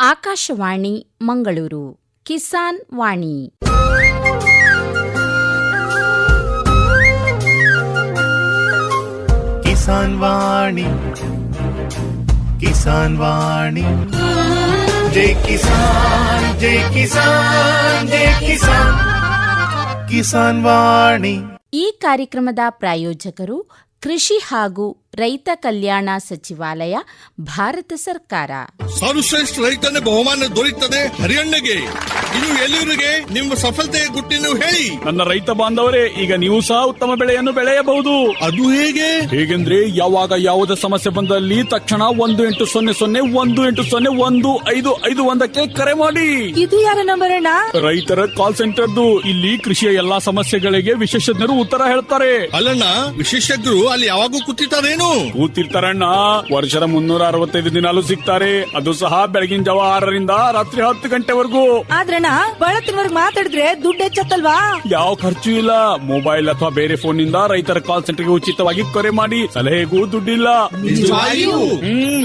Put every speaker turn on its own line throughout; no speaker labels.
ಆಕಾಶವಾಣಿ ಮಂಗಳೂರು ಕಿಸಾನ್ ವಾಣಿ.
ಕಿಸಾನ್ ವಾಣಿ, ಕಿಸಾನ್ ವಾಣಿ, ಜೈ ಕಿಸಾನ್, ಜೈ ಕಿಸಾನ್, ಜೈ ಕಿಸಾನ್, ಕಿಸಾನ್ ವಾಣಿ.
ಈ ಕಾರ್ಯಕ್ರಮದ ಪ್ರಾಯೋಜಕರು ಕೃಷಿ ಹಾಗೂ ರೈತ ಕಲ್ಯಾಣ ಸಚಿವಾಲಯ, ಭಾರತ ಸರ್ಕಾರ.
ಸರ್ವಶ್ರೇಷ್ಠ ರೈತನ ಬಹುಮಾನ ದೊರೆಯುತ್ತದೆ ಹರಿಯಣ್ಣಗೆ. ಇದು ಎಲ್ಲರಿಗೆ ನಿಮ್ಮ ಸಫಲತೆಯ ಗುಟ್ಟಿನ ಹೇಳಿ.
ನನ್ನ ರೈತ ಬಾಂಧವರೇ, ಈಗ ನೀವು ಸಹ ಉತ್ತಮ ಬೆಳೆಯನ್ನು ಬೆಳೆಯಬಹುದು.
ಅದು ಹೇಗೆ?
ಹೇಗೆಂದ್ರೆ ಯಾವಾಗ ಯಾವುದೇ ಸಮಸ್ಯೆ ಬಂದಲ್ಲಿ ತಕ್ಷಣ 1-800-180-1551 ಕರೆ ಮಾಡಿ.
ಇದು ಯಾರ ನಂಬರ್ ಅಣ್ಣ?
ರೈತರ ಕಾಲ್ ಸೆಂಟರ್ದು. ಇಲ್ಲಿ ಕೃಷಿಯ ಎಲ್ಲಾ ಸಮಸ್ಯೆಗಳಿಗೆ ವಿಶೇಷಜ್ಞರು ಉತ್ತರ ಹೇಳ್ತಾರೆ.
ಅಲ್ಲಣ್ಣ, ವಿಶೇಷಜ್ಞರು ಅಲ್ಲಿ ಯಾವಾಗೂ ಕೂತಿರ್ತಾರೇನು?
ಕೂತಿರ್ತಾರಣ್ಣ. ವರ್ಷದ 365 ದಿನಾಲೂ ಸಿಗ್ತಾರೆ. ಅದು ಸಹ ಬೆಳಗಿನ ಜಾವ 6ರಿಂದ ರಾತ್ರಿ 10 ಗಂಟೆವರೆಗೂ.
ಆದ್ರಣ್ಣ, ಬಳತ್ತಿನವರೆಗೂ ಮಾತಾಡಿದ್ರೆ ದುಡ್ಡು ಹೆಚ್ಚತ್ತಲ್ವಾ?
ಯಾವ ಖರ್ಚು ಇಲ್ಲ. ಮೊಬೈಲ್ ಅಥವಾ ಬೇರೆ ಫೋನ್ ನಿಂದ ರೈತರ ಕಾಲ್ ಸೆಂಟರ್ಗೆ ಉಚಿತವಾಗಿ ಕರೆ ಮಾಡಿ. ಸಲಹೆಗೂ ದುಡ್ಡಿಲ್ಲ.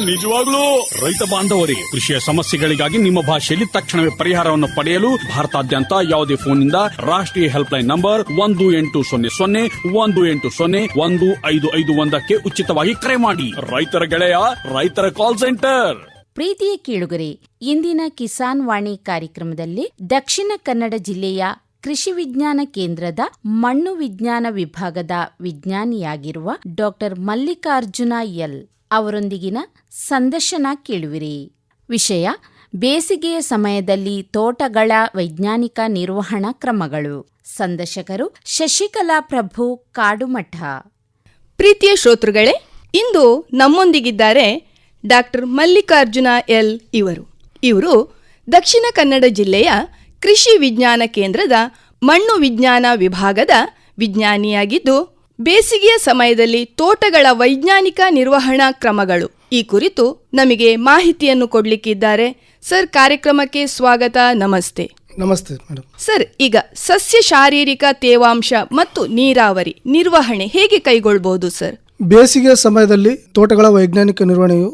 ನಿಜವಾಗ್ಲೂ. ರೈತ ಬಾಂಧವರಿಗೆ ಕೃಷಿಯ ಸಮಸ್ಯೆಗಳಿಗಾಗಿ ನಿಮ್ಮ ಭಾಷೆಯಲ್ಲಿ ತಕ್ಷಣವೇ ಪರಿಹಾರವನ್ನು ಪಡೆಯಲು ಭಾರತಾದ್ಯಂತ ಯಾವುದೇ ಫೋನ್ ನಿಂದ ರಾಷ್ಟ್ರೀಯ ಹೆಲ್ಪ್ ಲೈನ್ ನಂಬರ್ 1-800-180-1551 ಉಚಿತವಾಗಿ ಕರೆ ಮಾಡಿ. ರೈತರ ಗೆಳೆಯ, ರೈತರ ಕಾಲ್ ಸೆಂಟರ್.
ಪ್ರೀತಿಯ ಕೇಳುಗರೆ, ಇಂದಿನ ಕಿಸಾನ್ ವಾಣಿ ಕಾರ್ಯಕ್ರಮದಲ್ಲಿ ದಕ್ಷಿಣ ಕನ್ನಡ ಜಿಲ್ಲೆಯ ಕೃಷಿ ವಿಜ್ಞಾನ ಕೇಂದ್ರದ ಮಣ್ಣು ವಿಜ್ಞಾನ ವಿಭಾಗದ ವಿಜ್ಞಾನಿಯಾಗಿರುವ ಡಾಕ್ಟರ್ ಮಲ್ಲಿಕಾರ್ಜುನ ಎಲ್ ಅವರೊಂದಿಗಿನ ಸಂದರ್ಶನ ಕೇಳುವಿರಿ. ವಿಷಯ: ಬೇಸಿಗೆಯ ಸಮಯದಲ್ಲಿ ತೋಟಗಳ ವೈಜ್ಞಾನಿಕ ನಿರ್ವಹಣಾ ಕ್ರಮಗಳು. ಸಂದರ್ಶಕರು ಶಶಿಕಲಾ ಪ್ರಭು ಕಾಡುಮಠ.
ಪ್ರೀತಿಯ ಶ್ರೋತೃಗಳೇ, ಇಂದು ನಮ್ಮೊಂದಿಗಿದ್ದಾರೆ ಡಾಕ್ಟರ್ ಮಲ್ಲಿಕಾರ್ಜುನ ಎಲ್ ಇವರು ದಕ್ಷಿಣ ಕನ್ನಡ ಜಿಲ್ಲೆಯ ಕೃಷಿ ವಿಜ್ಞಾನ ಕೇಂದ್ರದ ಮಣ್ಣು ವಿಜ್ಞಾನ ವಿಭಾಗದ ವಿಜ್ಞಾನಿಯಾಗಿದ್ದು, ಬೇಸಿಗೆಯ ಸಮಯದಲ್ಲಿ ತೋಟಗಳ ವೈಜ್ಞಾನಿಕ ನಿರ್ವಹಣಾ ಕ್ರಮಗಳು ಈ ಕುರಿತು ನಮಗೆ ಮಾಹಿತಿಯನ್ನು ಕೊಡಲಿಕ್ಕಿದ್ದಾರೆ. ಸರ್, ಕಾರ್ಯಕ್ರಮಕ್ಕೆ ಸ್ವಾಗತ. ನಮಸ್ತೆ.
ನಮಸ್ತೆ ಮೇಡಮ್.
ಸರ್, ಈಗ ಸಸ್ಯ ಶಾರೀರಿಕ ತೇವಾಂಶ ಮತ್ತು ನೀರಾವರಿ ನಿರ್ವಹಣೆ ಹೇಗೆ ಕೈಗೊಳ್ಳಬಹುದು ಸರ್?
ಬೇಸಿಗೆಯ ಸಮಯದಲ್ಲಿ ತೋಟಗಳ ವೈಜ್ಞಾನಿಕ ನಿರ್ವಹಣೆಯು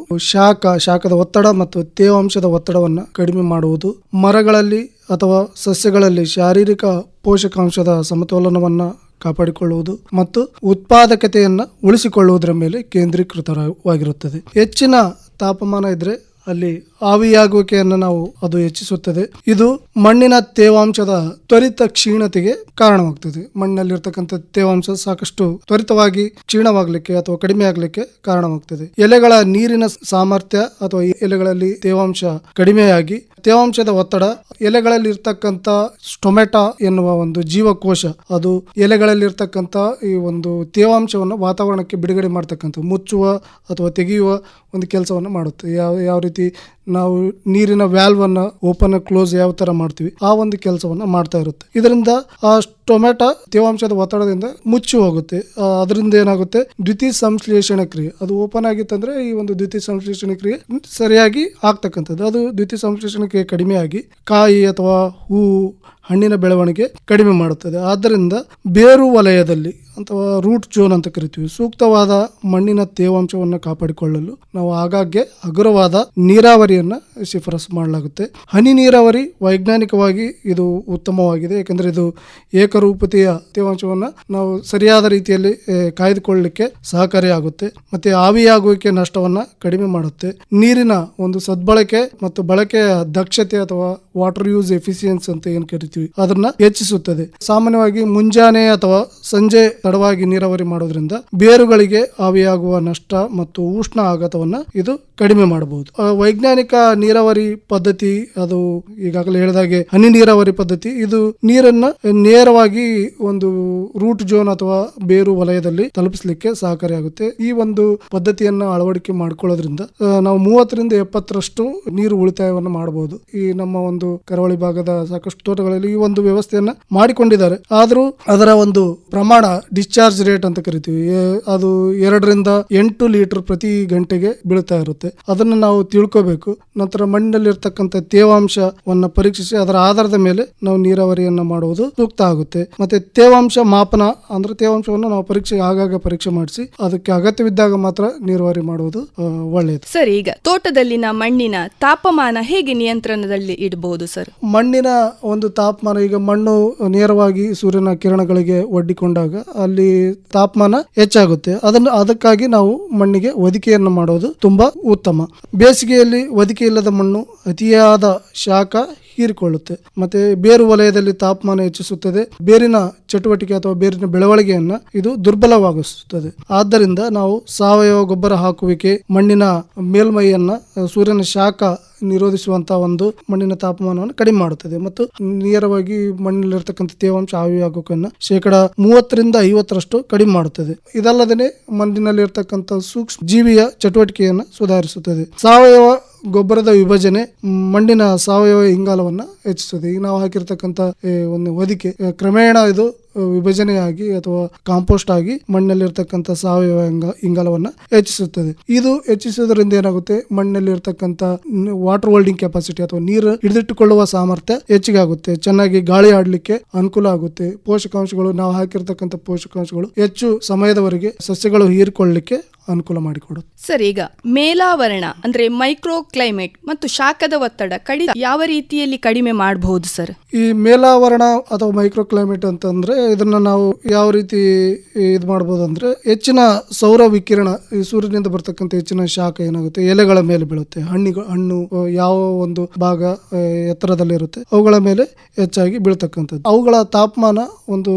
ಶಾಖದ ಒತ್ತಡ ಮತ್ತು ತೇವಾಂಶದ ಒತ್ತಡವನ್ನು ಕಡಿಮೆ ಮಾಡುವುದು, ಮರಗಳಲ್ಲಿ ಅಥವಾ ಸಸ್ಯಗಳಲ್ಲಿ ಶಾರೀರಿಕ ಪೋಷಕಾಂಶದ ಸಮತೋಲನವನ್ನು ಕಾಪಾಡಿಕೊಳ್ಳುವುದು ಮತ್ತು ಉತ್ಪಾದಕತೆಯನ್ನು ಉಳಿಸಿಕೊಳ್ಳುವುದರ ಮೇಲೆ ಕೇಂದ್ರೀಕೃತವಾಗಿರುತ್ತದೆ. ಹೆಚ್ಚಿನ ತಾಪಮಾನ ಇದ್ರೆ ಅಲ್ಲಿ ಆವಿಯಾಗುವಿಕೆಯನ್ನು ಅದು ಹೆಚ್ಚಿಸುತ್ತದೆ. ಇದು ಮಣ್ಣಿನ ತೇವಾಂಶದ ತ್ವರಿತ ಕ್ಷೀಣತೆಗೆ ಕಾರಣವಾಗ್ತದೆ. ಮಣ್ಣಿನಲ್ಲಿರ್ತಕ್ಕಂಥ ತೇವಾಂಶ ಸಾಕಷ್ಟು ತ್ವರಿತವಾಗಿ ಕ್ಷೀಣವಾಗಲಿಕ್ಕೆ ಅಥವಾ ಕಡಿಮೆ ಆಗಲಿಕ್ಕೆ ಕಾರಣವಾಗ್ತದೆ. ಎಲೆಗಳ ನೀರಿನ ಸಾಮರ್ಥ್ಯ ಅಥವಾ ಎಲೆಗಳಲ್ಲಿ ತೇವಾಂಶ ಕಡಿಮೆಯಾಗಿ ತೇವಾಂಶದ ಒತ್ತಡ, ಎಲೆಗಳಲ್ಲಿ ಇರ್ತಕ್ಕಂಥ ಸ್ಟೊಮೆಟಾ ಎನ್ನುವ ಒಂದು ಜೀವಕೋಶ ಅದು ಎಲೆಗಳಲ್ಲಿರ್ತಕ್ಕಂಥ ಈ ಒಂದು ತೇವಾಂಶವನ್ನು ವಾತಾವರಣಕ್ಕೆ ಬಿಡುಗಡೆ ಮಾಡ್ತಕ್ಕಂಥ, ಮುಚ್ಚುವ ಅಥವಾ ತೆಗೆಯುವ ಒಂದು ಕೆಲಸವನ್ನು ಮಾಡುತ್ತೆ. ಯಾವ ರೀತಿ ನಾವು ನೀರಿನ ವ್ಯಾಲ್ವ್ ಅನ್ನು ಓಪನ್ ಕ್ಲೋಸ್ ಯಾವ ತರ ಮಾಡ್ತೀವಿ, ಆ ಒಂದು ಕೆಲಸವನ್ನ ಮಾಡ್ತಾ ಇರುತ್ತೆ. ಇದರಿಂದ ಆ ಟೊಮೆಟೊ ತೇವಾಂಶದ ಒತ್ತಡದಿಂದ ಮುಚ್ಚಿ ಹೋಗುತ್ತೆ. ಅದರಿಂದ ಏನಾಗುತ್ತೆ, ದ್ವಿತೀಯ ಸಂಶ್ಲೇಷಣ ಕ್ರಿಯೆ ಅದು ಓಪನ್ ಆಗಿತ್ತಂದ್ರೆ ಈ ಒಂದು ದ್ವಿತೀಯ ಸಂಶ್ಲೇಷಣ ಕ್ರಿಯೆ ಸರಿಯಾಗಿ ಆಗ್ತಕ್ಕಂಥದ್ದು. ಅದು ದ್ವಿತೀಯ ಸಂಶ್ಲೇಷಣ ಕ್ರಿಯೆ ಕಡಿಮೆಯಾಗಿ ಕಾಯಿ ಅಥವಾ ಹೂವು, ಹಣ್ಣಿನ ಬೆಳವಣಿಗೆ ಕಡಿಮೆ ಮಾಡುತ್ತದೆ. ಆದ್ದರಿಂದ ಬೇರು ವಲಯದಲ್ಲಿ ಅಥವಾ ರೂಟ್ ಜೋನ್ ಅಂತ ಕರಿತೀವಿ, ಸೂಕ್ತವಾದ ಮಣ್ಣಿನ ತೇವಾಂಶವನ್ನು ಕಾಪಾಡಿಕೊಳ್ಳಲು ನಾವು ಆಗಾಗ್ಗೆ ಹಗುರವಾದ ನೀರಾವರಿಯನ್ನ ಶಿಫಾರಸು ಮಾಡಲಾಗುತ್ತೆ. ಹನಿ ನೀರಾವರಿ ವೈಜ್ಞಾನಿಕವಾಗಿ ಇದು ಉತ್ತಮವಾಗಿದೆ. ಯಾಕಂದ್ರೆ ಇದು ಏಕರೂಪತೆಯ ತೇವಾಂಶವನ್ನು ನಾವು ಸರಿಯಾದ ರೀತಿಯಲ್ಲಿ ಕಾಯ್ದುಕೊಳ್ಳಲಿಕ್ಕೆ ಸಹಕಾರಿಯಾಗುತ್ತೆ. ಮತ್ತೆ ಆವಿಯಾಗುವಿಕೆ ನಷ್ಟವನ್ನ ಕಡಿಮೆ ಮಾಡುತ್ತೆ. ನೀರಿನ ಒಂದು ಸದ್ಬಳಕೆ ಮತ್ತು ಬಳಕೆಯ ದಕ್ಷತೆ ಅಥವಾ ವಾಟರ್ ಯೂಸ್ ಎಫಿಷಿಯನ್ಸಿ ಅಂತ ಏನ್ ಕರಿತೀವಿ ಅದನ್ನ ಹೆಚ್ಚಿಸುತ್ತದೆ. ಸಾಮಾನ್ಯವಾಗಿ ಮುಂಜಾನೆ ಅಥವಾ ಸಂಜೆ ತಡವಾಗಿ ನೀರಾವರಿ ಮಾಡೋದ್ರಿಂದ ಬೇರುಗಳಿಗೆ ಆವಿಯಾಗುವ ನಷ್ಟ ಮತ್ತು ಉಷ್ಣ ಆಘಾತವನ್ನ ಇದು ಕಡಿಮೆ ಮಾಡಬಹುದು. ವೈಜ್ಞಾನಿಕ ನೀರಾವರಿ ಪದ್ಧತಿ ಅದು ಈಗಾಗಲೇ ಹೇಳಿದಾಗೆ ಹನಿ ನೀರಾವರಿ ಪದ್ಧತಿ, ಇದು ನೀರನ್ನ ನೇರವಾಗಿ ಒಂದು ರೂಟ್ ಜೋನ್ ಅಥವಾ ಬೇರು ವಲಯದಲ್ಲಿ ತಲುಪಿಸಲಿಕ್ಕೆ ಸಹಕಾರಿಯಾಗುತ್ತೆ. ಈ ಒಂದು ಪದ್ಧತಿಯನ್ನ ಅಳವಡಿಕೆ ಮಾಡಿಕೊಳ್ಳೋದ್ರಿಂದ ನಾವು 30 ರಿಂದ 70% ನೀರು ಉಳಿತಾಯವನ್ನು ಮಾಡಬಹುದು. ಈ ನಮ್ಮ ಒಂದು ಕರಾವಳಿ ಭಾಗದ ಸಾಕಷ್ಟು ತೋಟಗಳಲ್ಲಿ ತೋಟಗಳಲ್ಲಿ ಈ ಒಂದು ವ್ಯವಸ್ಥೆಯನ್ನ ಮಾಡಿಕೊಂಡಿದ್ದಾರೆ. ಆದರೂ ಅದರ ಒಂದು ಪ್ರಮಾಣ ಡಿಸ್ಚಾರ್ಜ್ ರೇಟ್ ಅಂತ ಕರಿತೀವಿ, ಅದು 2ರಿಂದ 8 ಲೀಟರ್ ಪ್ರತಿ ಗಂಟೆಗೆ ಬೀಳ್ತಾ ಇರುತ್ತೆ. ಅದನ್ನು ನಾವು ತಿಳ್ಕೋಬೇಕು. ನಂತರ ಮಣ್ಣಿನಲ್ಲಿರ್ತಕ್ಕಂಥ ತೇವಾಂಶವನ್ನ ಪರೀಕ್ಷಿಸಿ ಅದರ ಆಧಾರದ ಮೇಲೆ ನಾವು ನೀರಾವರಿಯನ್ನ ಮಾಡುವುದು ಸೂಕ್ತ ಆಗುತ್ತೆ. ಮತ್ತೆ ತೇವಾಂಶ ಮಾಪನ ಅಂದ್ರೆ ತೇವಾಂಶವನ್ನು ನಾವು ಆಗಾಗ ಪರೀಕ್ಷೆ ಮಾಡಿಸಿ ಅದಕ್ಕೆ ಅಗತ್ಯವಿದ್ದಾಗ ಮಾತ್ರ ನೀರಾವರಿ ಮಾಡುವುದು ಒಳ್ಳೆಯದು.
ಸರ್, ಈಗ ತೋಟದಲ್ಲಿನ ಮಣ್ಣಿನ ತಾಪಮಾನ ಹೇಗೆ ನಿಯಂತ್ರಣದಲ್ಲಿ ಇಡಬಹುದು ಸರ್?
ಮಣ್ಣಿನ ಒಂದು ತಾಪಮಾನ, ಈಗ ಮಣ್ಣು ನೇರವಾಗಿ ಸೂರ್ಯನ ಕಿರಣಗಳಿಗೆ ಒಡ್ಡಿಕೊಂಡಾಗ ಅಲ್ಲಿ ತಾಪಮಾನ ಹೆಚ್ಚಾಗುತ್ತೆ. ಅದಕ್ಕಾಗಿ ನಾವು ಮಣ್ಣಿಗೆ ಹೊದಿಕೆಯನ್ನು ಮಾಡೋದು ತುಂಬಾ ಉತ್ತಮ. ಬೇಸಿಗೆಯಲ್ಲಿ ಹೊದಿಕೆ ಇಲ್ಲದ ಮಣ್ಣು ಅತಿಯಾದ ಶಾಖ ಹೀರಿಕೊಳ್ಳುತ್ತೆ. ಮತ್ತೆ ಬೇರು ವಲಯದಲ್ಲಿ ತಾಪಮಾನ ಹೆಚ್ಚಿಸುತ್ತದೆ. ಬೇರಿನ ಚಟುವಟಿಕೆ ಅಥವಾ ಬೇರಿನ ಬೆಳವಣಿಗೆಯನ್ನ ಇದು ದುರ್ಬಲವಾಗಿಸುತ್ತದೆ. ಆದ್ದರಿಂದ ನಾವು ಸಾವಯವ ಗೊಬ್ಬರ ಹಾಕುವಿಕೆ, ಮಣ್ಣಿನ ಮೇಲ್ಮೈಯನ್ನ ಸೂರ್ಯನ ಶಾಖ ನಿರೋಧಿಸುವಂತಹ ಒಂದು ಮಣ್ಣಿನ ತಾಪಮಾನವನ್ನು ಕಡಿಮೆ ಮಾಡುತ್ತದೆ ಮತ್ತು ನೇರವಾಗಿ ಮಣ್ಣಿನಲ್ಲಿರ್ತಕ್ಕಂಥ ತೇವಾಂಶ ಆವಿಯಾಗೋಕನ್ನ 30% 50% ಕಡಿಮೆ ಮಾಡುತ್ತದೆ. ಇದಲ್ಲದೆ ಮಣ್ಣಿನಲ್ಲಿರ್ತಕ್ಕಂಥ ಸೂಕ್ಷ್ಮ ಜೀವಿಯ ಚಟುವಟಿಕೆಯನ್ನು ಸುಧಾರಿಸುತ್ತದೆ. ಸಾವಯವ ಗೊಬ್ಬರದ ವಿಭಜನೆ ಮಣ್ಣಿನ ಸಾವಯವ ಇಂಗಾಲವನ್ನ ಹೆಚ್ಚಿಸುತ್ತದೆ. ಈಗ ನಾವು ಹಾಕಿರ್ತಕ್ಕಂಥ ಒಂದು ಹೊದಿಕೆ ಕ್ರಮೇಣ ಇದು ವಿಭಜನೆಯಾಗಿ ಅಥವಾ ಕಾಂಪೋಸ್ಟ್ ಆಗಿ ಮಣ್ಣಲ್ಲಿರ್ತಕ್ಕಂಥ ಸಾವಯವ ಇಂಗಾಲವನ್ನ ಹೆಚ್ಚಿಸುತ್ತದೆ. ಇದು ಹೆಚ್ಚಿಸುವುದರಿಂದ ಏನಾಗುತ್ತೆ, ಮಣ್ಣಲ್ಲಿರ್ತಕ್ಕಂಥ ವಾಟರ್ ಹೋಲ್ಡಿಂಗ್ ಕೆಪಾಸಿಟಿ ಅಥವಾ ನೀರು ಹಿಡಿದಿಟ್ಟುಕೊಳ್ಳುವ ಸಾಮರ್ಥ್ಯ ಹೆಚ್ಚಿಗೆ ಆಗುತ್ತೆ. ಚೆನ್ನಾಗಿ ಗಾಳಿ ಆಡ್ಲಿಕ್ಕೆ ಅನುಕೂಲ ಆಗುತ್ತೆ. ಪೋಷಕಾಂಶಗಳು, ನಾವು ಹಾಕಿರ್ತಕ್ಕಂಥ ಪೋಷಕಾಂಶಗಳು ಹೆಚ್ಚು ಸಮಯದವರೆಗೆ ಸಸ್ಯಗಳು ಹೀರಿಕೊಳ್ಳಲಿಕ್ಕೆ ಅನುಕೂಲ ಮಾಡಿಕೊಡುತ್ತೆ.
ಸರ್, ಈಗ ಮೇಲಾವರಣ ಅಂದ್ರೆ ಮೈಕ್ರೋ ಕ್ಲೈಮೇಟ್ ಮತ್ತು ಶಾಖದ ಒತ್ತಡ ಯಾವ ರೀತಿಯಲ್ಲಿ ಕಡಿಮೆ ಮಾಡಬಹುದು ಸರ್?
ಈ ಮೇಲಾವರಣ ಅಥವಾ ಮೈಕ್ರೋ ಕ್ಲೈಮೇಟ್ ಅಂತಂದ್ರೆ ಇದನ್ನ ನಾವು ಯಾವ ರೀತಿ ಇದು ಮಾಡಬಹುದು ಅಂದ್ರೆ, ಹೆಚ್ಚಿನ ಸೌರ ವಿಕಿರಣ, ಈ ಸೂರ್ಯನಿಂದ ಬರ್ತಕ್ಕಂಥ ಹೆಚ್ಚಿನ ಶಾಖ ಏನಾಗುತ್ತೆ ಎಲೆಗಳ ಮೇಲೆ ಬೀಳುತ್ತೆ. ಹಣ್ಣು ಯಾವ ಒಂದು ಭಾಗ ಎತ್ತರದಲ್ಲಿರುತ್ತೆ ಅವುಗಳ ಮೇಲೆ ಹೆಚ್ಚಾಗಿ ಬೀಳ್ತಕ್ಕಂಥದ್ದು. ಅವುಗಳ ತಾಪಮಾನ ಒಂದು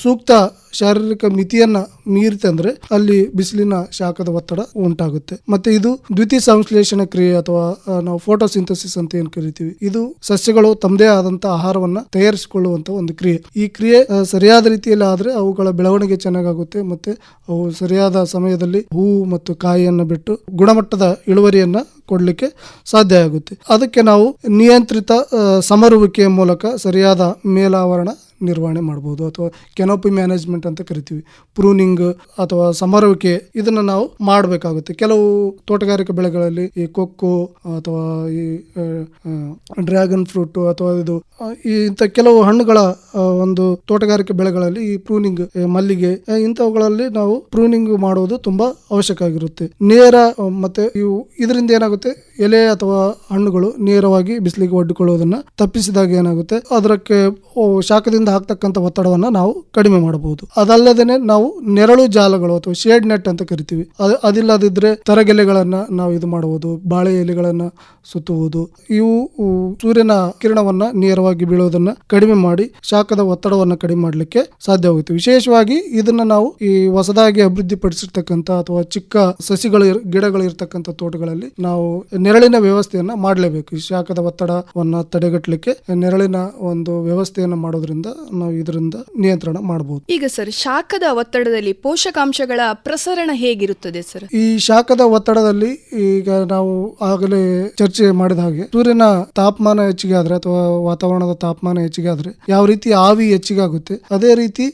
ಸೂಕ್ತ ಶಾರೀರಿಕ ಮಿತಿಯನ್ನ ಮೀರಿತಂದ್ರೆ ಅಲ್ಲಿ ಬಿಸಿಲಿನ ಶಾಖದ ಒತ್ತಡ ಉಂಟಾಗುತ್ತೆ. ಮತ್ತೆ ಇದು ದ್ವಿತೀಯ ಸಂಶ್ಲೇಷಣ ಕ್ರಿಯೆ ಅಥವಾ ನಾವು ಫೋಟೋಸಿಂಥಸಿಸ್ ಅಂತ ಏನ್ ಕರಿತೀವಿ, ಇದು ಸಸ್ಯಗಳು ತಮ್ಮದೇ ಆದಂತ ಆಹಾರವನ್ನ ತಯಾರಿಸಿಕೊಳ್ಳುವಂತ ಒಂದು ಕ್ರಿಯೆ. ಈ ಕ್ರಿಯೆ ಸರಿಯಾದ ರೀತಿಯಲ್ಲಿ ಆದ್ರೆ ಅವುಗಳ ಬೆಳವಣಿಗೆ ಚೆನ್ನಾಗುತ್ತೆ. ಮತ್ತೆ ಅವು ಸರಿಯಾದ ಸಮಯದಲ್ಲಿ ಹೂವು ಮತ್ತು ಕಾಯಿಯನ್ನು ಬಿಟ್ಟು ಗುಣಮಟ್ಟದ ಇಳುವರಿಯನ್ನ ಕೊಡ್ಲಿಕ್ಕೆ ಸಾಧ್ಯ ಆಗುತ್ತೆ. ಅದಕ್ಕೆ ನಾವು ನಿಯಂತ್ರಿತ ಸಮರುವಿಕೆಯ ಮೂಲಕ ಸರಿಯಾದ ಮೇಲಾವರಣ ನಿರ್ವಹಣೆ ಮಾಡಬಹುದು ಅಥವಾ ಕೆನೋಪಿ ಮ್ಯಾನೇಜ್ಮೆಂಟ್ ಅಂತ ಕರಿತೀವಿ. ಪ್ರೂನಿಂಗ್ ಅಥವಾ ಸಮರುವಿಕೆ ಇದನ್ನ ನಾವು ಮಾಡಬೇಕಾಗುತ್ತೆ. ಕೆಲವು ತೋಟಗಾರಿಕೆ ಬೆಳೆಗಳಲ್ಲಿ ಈ ಕೊಕ್ಕೋ ಅಥವಾ ಈ ಡ್ರ್ಯಾಗನ್ ಫ್ರೂಟ್ ಅಥವಾ ಇದು ಇಂಥ ಕೆಲವು ಹಣ್ಣುಗಳ ಒಂದು ತೋಟಗಾರಿಕೆ ಬೆಳೆಗಳಲ್ಲಿ ಈ ಪ್ರೂನಿಂಗ್, ಮಲ್ಲಿಗೆ ಇಂಥವುಗಳಲ್ಲಿ ನಾವು ಪ್ರೂನಿಂಗ್ ಮಾಡುವುದು ತುಂಬಾ ಅವಶ್ಯಕ ಆಗಿರುತ್ತೆ. ನೇರ ಮತ್ತೆ ಇದರಿಂದ ಏನಾಗುತ್ತೆ, ಎಲೆ ಅಥವಾ ಹಣ್ಣುಗಳು ನೇರವಾಗಿ ಬಿಸಿಲಿಗೆ ಒಡ್ಡಿಕೊಳ್ಳುವುದನ್ನ ತಪ್ಪಿಸಿದಾಗ ಏನಾಗುತ್ತೆ, ಅದಕ್ಕೆ ಶಾಖದಿಂದ ಹಾಕ್ತಕ್ಕಂಥ ಒತ್ತಡವನ್ನ ನಾವು ಕಡಿಮೆ ಮಾಡಬಹುದು. ಅದಲ್ಲದೇನೆ ನಾವು ನೆರಳು ಜಾಲಗಳು ಅಥವಾ ಶೇಡ್ ನೆಟ್ ಅಂತ ಕರಿತೀವಿ, ಅದಿಲ್ಲದಿದ್ರೆ ತರಗೆಲೆಗಳನ್ನ ನಾವು ಇದು ಮಾಡಬಹುದು. ಬಾಳೆ ಎಲೆಗಳನ್ನ ಸುತ್ತುವುದು, ಇವು ಸೂರ್ಯನ ಕಿರಣವನ್ನ ನೇರವಾಗಿ ಬೀಳೋದನ್ನ ಕಡಿಮೆ ಮಾಡಿ ಶಾಖದ ಒತ್ತಡವನ್ನ ಕಡಿಮೆ ಮಾಡಲಿಕ್ಕೆ ಸಾಧ್ಯವಾಗುತ್ತೆ. ವಿಶೇಷವಾಗಿ ಇದನ್ನ ನಾವು ಈ ಹೊಸದಾಗಿ ಅಭಿವೃದ್ಧಿಪಡಿಸಿರ್ತಕ್ಕಂಥ ಅಥವಾ ಚಿಕ್ಕ ಸಸಿಗಳು ಗಿಡಗಳು ಇರ್ತಕ್ಕಂಥ ತೋಟಗಳಲ್ಲಿ ನಾವು ನೆರಳಿನ ವ್ಯವಸ್ಥೆಯನ್ನ ಮಾಡಲೇಬೇಕು. ಈ ಶಾಖದ ಒತ್ತಡವನ್ನ ತಡೆಗಟ್ಟಲಿಕ್ಕೆ ನೆರಳಿನ ಒಂದು ವ್ಯವಸ್ಥೆಯನ್ನ ಮಾಡೋದ್ರಿಂದ ನಾವು ಇದರಿಂದ ನಿಯಂತ್ರಣ ಮಾಡಬಹುದು.
ಈಗ ಸರ್, ಶಾಖದ ಒತ್ತಡದಲ್ಲಿ ಪೋಷಕಾಂಶಗಳ ಪ್ರಸರಣ ಹೇಗಿರುತ್ತದೆ ಸರ್?
ಈ ಶಾಖದ ಒತ್ತಡದಲ್ಲಿ ಈಗ ನಾವು ಆಗಲೇ ಚರ್ಚೆ ಮಾಡಿದ ಹಾಗೆ ಸೂರ್ಯನ ತಾಪಮಾನ ಹೆಚ್ಚಿಗೆ ಆದ್ರೆ ಅಥವಾ ವಾತಾವರಣದ ತಾಪಮಾನ ಹೆಚ್ಚಿಗೆ ಆದ್ರೆ ಯಾವ ರೀತಿ ಆವಿ ಹೆಚ್ಚಿಗೆ ಆಗುತ್ತೆ, ಅದೇ ರೀತಿ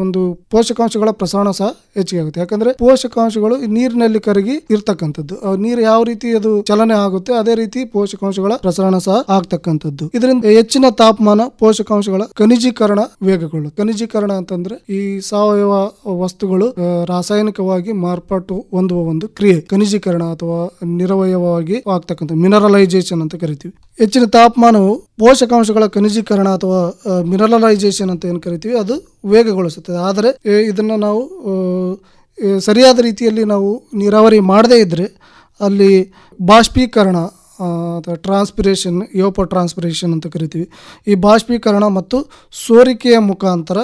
ಒಂದು ಪೋಷಕಾಂಶಗಳ ಪ್ರಸರಣ ಸಹ ಹೆಚ್ಚಿಗೆ ಆಗುತ್ತೆ. ಯಾಕಂದ್ರೆ ಪೋಷಕಾಂಶಗಳು ನೀರಿನಲ್ಲಿ ಕರಗಿ ಇರ್ತಕ್ಕಂಥದ್ದು, ನೀರು ಯಾವ ರೀತಿ ಅದು ಚಲನೆ ಆಗುತ್ತೆ ಅದೇ ರೀತಿ ಪೋಷಕಾಂಶಗಳ ಪ್ರಸರಣ ಸಹ ಆಗ್ತಕ್ಕಂಥದ್ದು. ಇದರಿಂದ ಹೆಚ್ಚಿನ ತಾಪಮಾನ ಪೋಷಕಾಂಶಗಳ ಖನಿಜೀಕರಣ ವೇಗಗೊಳ್ಳುತ್ತೆ. ಖನಿಜೀಕರಣ ಅಂತಂದ್ರೆ ಈ ಸಾವಯವ ವಸ್ತುಗಳು ರಾಸಾಯನಿಕವಾಗಿ ಮಾರ್ಪಾಟು ಹೊಂದುವ ಒಂದು ಕ್ರಿಯೆ ಖನಿಜೀಕರಣ ಅಥವಾ ನಿರವಯವವಾಗಿ ಆಗ್ತಕ್ಕಂಥ ಮಿನರಲೈಸೇಷನ್ ಅಂತ ಕರಿತೀವಿ. ಹೆಚ್ಚಿನ ತಾಪಮಾನವು ಪೋಷಕಾಂಶಗಳ ಖನಿಜೀಕರಣ ಅಥವಾ ಮಿನರಲೈಸೇಷನ್ ಅಂತ ಏನ್ ಕರಿತೀವಿ ಅದು ವೇಗಗೊಳಿಸುತ್ತದೆ. ಆದರೆ ಇದನ್ನ ನಾವು ಸರಿಯಾದ ರೀತಿಯಲ್ಲಿ ನಾವು ನೀರಾವರಿ ಮಾಡದೇ ಇದ್ರೆ ಅಲ್ಲಿ ಬಾಷ್ಪೀಕರಣ ಅಥವಾ ಟ್ರಾನ್ಸ್ಪಿರೇಷನ್, ಯೋಪೋ ಟ್ರಾನ್ಸ್ಪಿರೇಷನ್ ಅಂತ ಕರಿತೀವಿ. ಈ ಬಾಷ್ಪೀಕರಣ ಮತ್ತು ಸೋರಿಕೆಯ ಮುಖಾಂತರ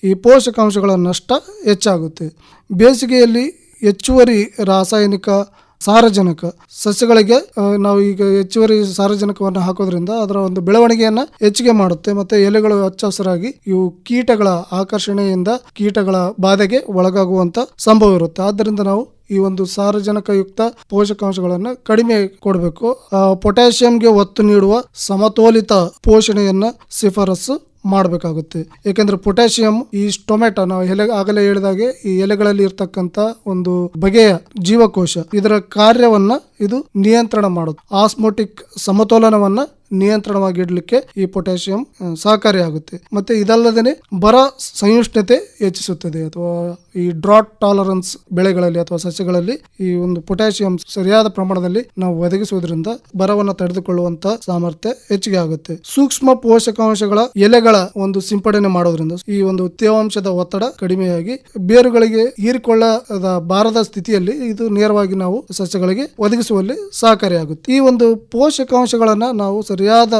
ಈ ಪೋಷಕಾಂಶಗಳ ನಷ್ಟ ಹೆಚ್ಚಾಗುತ್ತೆ. ಬೇಸಿಗೆಯಲ್ಲಿ ಹೆಚ್ಚುವರಿ ರಾಸಾಯನಿಕ ಸಾರಜನಕ ಸಸ್ಯಗಳಿಗೆ ನಾವು ಈಗ ಹೆಚ್ಚುವರಿ ಸಾರಜನಕವನ್ನು ಹಾಕೋದ್ರಿಂದ ಅದರ ಒಂದು ಬೆಳವಣಿಗೆಯನ್ನ ಹೆಚ್ಚಿಗೆ ಮಾಡುತ್ತೆ. ಮತ್ತೆ ಎಲೆಗಳು ಹಚ್ಚ ಹಸಿರಾಗಿ ಇವು ಕೀಟಗಳ ಆಕರ್ಷಣೆಯಿಂದ ಕೀಟಗಳ ಬಾಧೆಗೆ ಒಳಗಾಗುವಂತ ಸಂಭವ ಇರುತ್ತೆ. ಆದ್ದರಿಂದ ನಾವು ಈ ಒಂದು ಸಾರಜನಕಯುಕ್ತ ಪೋಷಕಾಂಶಗಳನ್ನು ಕಡಿಮೆ ಕೊಡಬೇಕು. ಪೊಟ್ಯಾಷಿಯಂಗೆ ಒತ್ತು ನೀಡುವ ಸಮತೋಲಿತ ಪೋಷಣೆಯನ್ನ ಶಿಫಾರಸು ಮಾಡಬೇಕಾಗುತ್ತೆ. ಏಕೆಂದ್ರೆ ಪೊಟ್ಯಾಷಿಯಂ ಈ ಟೊಮೆಟೊ ನಾವು ಆಗಲೇ ಹೇಳಿದಾಗೆ ಈ ಎಲೆಗಳಲ್ಲಿ ಇರ್ತಕ್ಕಂಥ ಒಂದು ಬಗೆಯ ಜೀವಕೋಶ, ಇದರ ಕಾರ್ಯವನ್ನ ಇದು ನಿಯಂತ್ರಣ ಮಾಡೋದು. ಆಸ್ಮೋಟಿಕ್ ಸಮತೋಲನವನ್ನ ನಿಯಂತ್ರಣವಾಗಿಡ್ಲಿಕ್ಕೆ ಈ ಪೊಟ್ಯಾಷಿಯಂ ಸಹಕಾರಿಯಾಗುತ್ತೆ. ಮತ್ತೆ ಇದಲ್ಲದೆ ಬರ ಸಹಿಷ್ಣುತೆ ಹೆಚ್ಚಿಸುತ್ತದೆ, ಅಥವಾ ಈ ಡ್ರಾಟ್ ಟಾಲರೆನ್ಸ್ ಬೆಳೆಗಳಲ್ಲಿ ಅಥವಾ ಸಸ್ಯಗಳಲ್ಲಿ ಈ ಒಂದು ಪೊಟ್ಯಾಷಿಯಂ ಸರಿಯಾದ ಪ್ರಮಾಣದಲ್ಲಿ ನಾವು ಒದಗಿಸುವುದರಿಂದ ಬರವನ್ನು ತಡೆದುಕೊಳ್ಳುವಂತ ಸಾಮರ್ಥ್ಯ ಹೆಚ್ಚಿಗೆ ಆಗುತ್ತೆ. ಸೂಕ್ಷ್ಮ ಪೋಷಕಾಂಶಗಳ ಎಲೆಗಳ ಒಂದು ಸಿಂಪಡಣೆ ಮಾಡೋದ್ರಿಂದ ಈ ಒಂದು ತೇವಾಂಶದ ಒತ್ತಡ ಕಡಿಮೆಯಾಗಿ ಬೇರುಗಳಿಗೆ ಹೀರಿಕೊಳ್ಳದ ಬಾರದ ಸ್ಥಿತಿಯಲ್ಲಿ ಇದು ನೇರವಾಗಿ ನಾವು ಸಸ್ಯಗಳಿಗೆ ಒದಗಿಸುವಲ್ಲಿ ಸಹಕಾರಿಯಾಗುತ್ತೆ. ಈ ಒಂದು ಪೋಷಕಾಂಶಗಳನ್ನ ನಾವು ಸರಿಯಾದ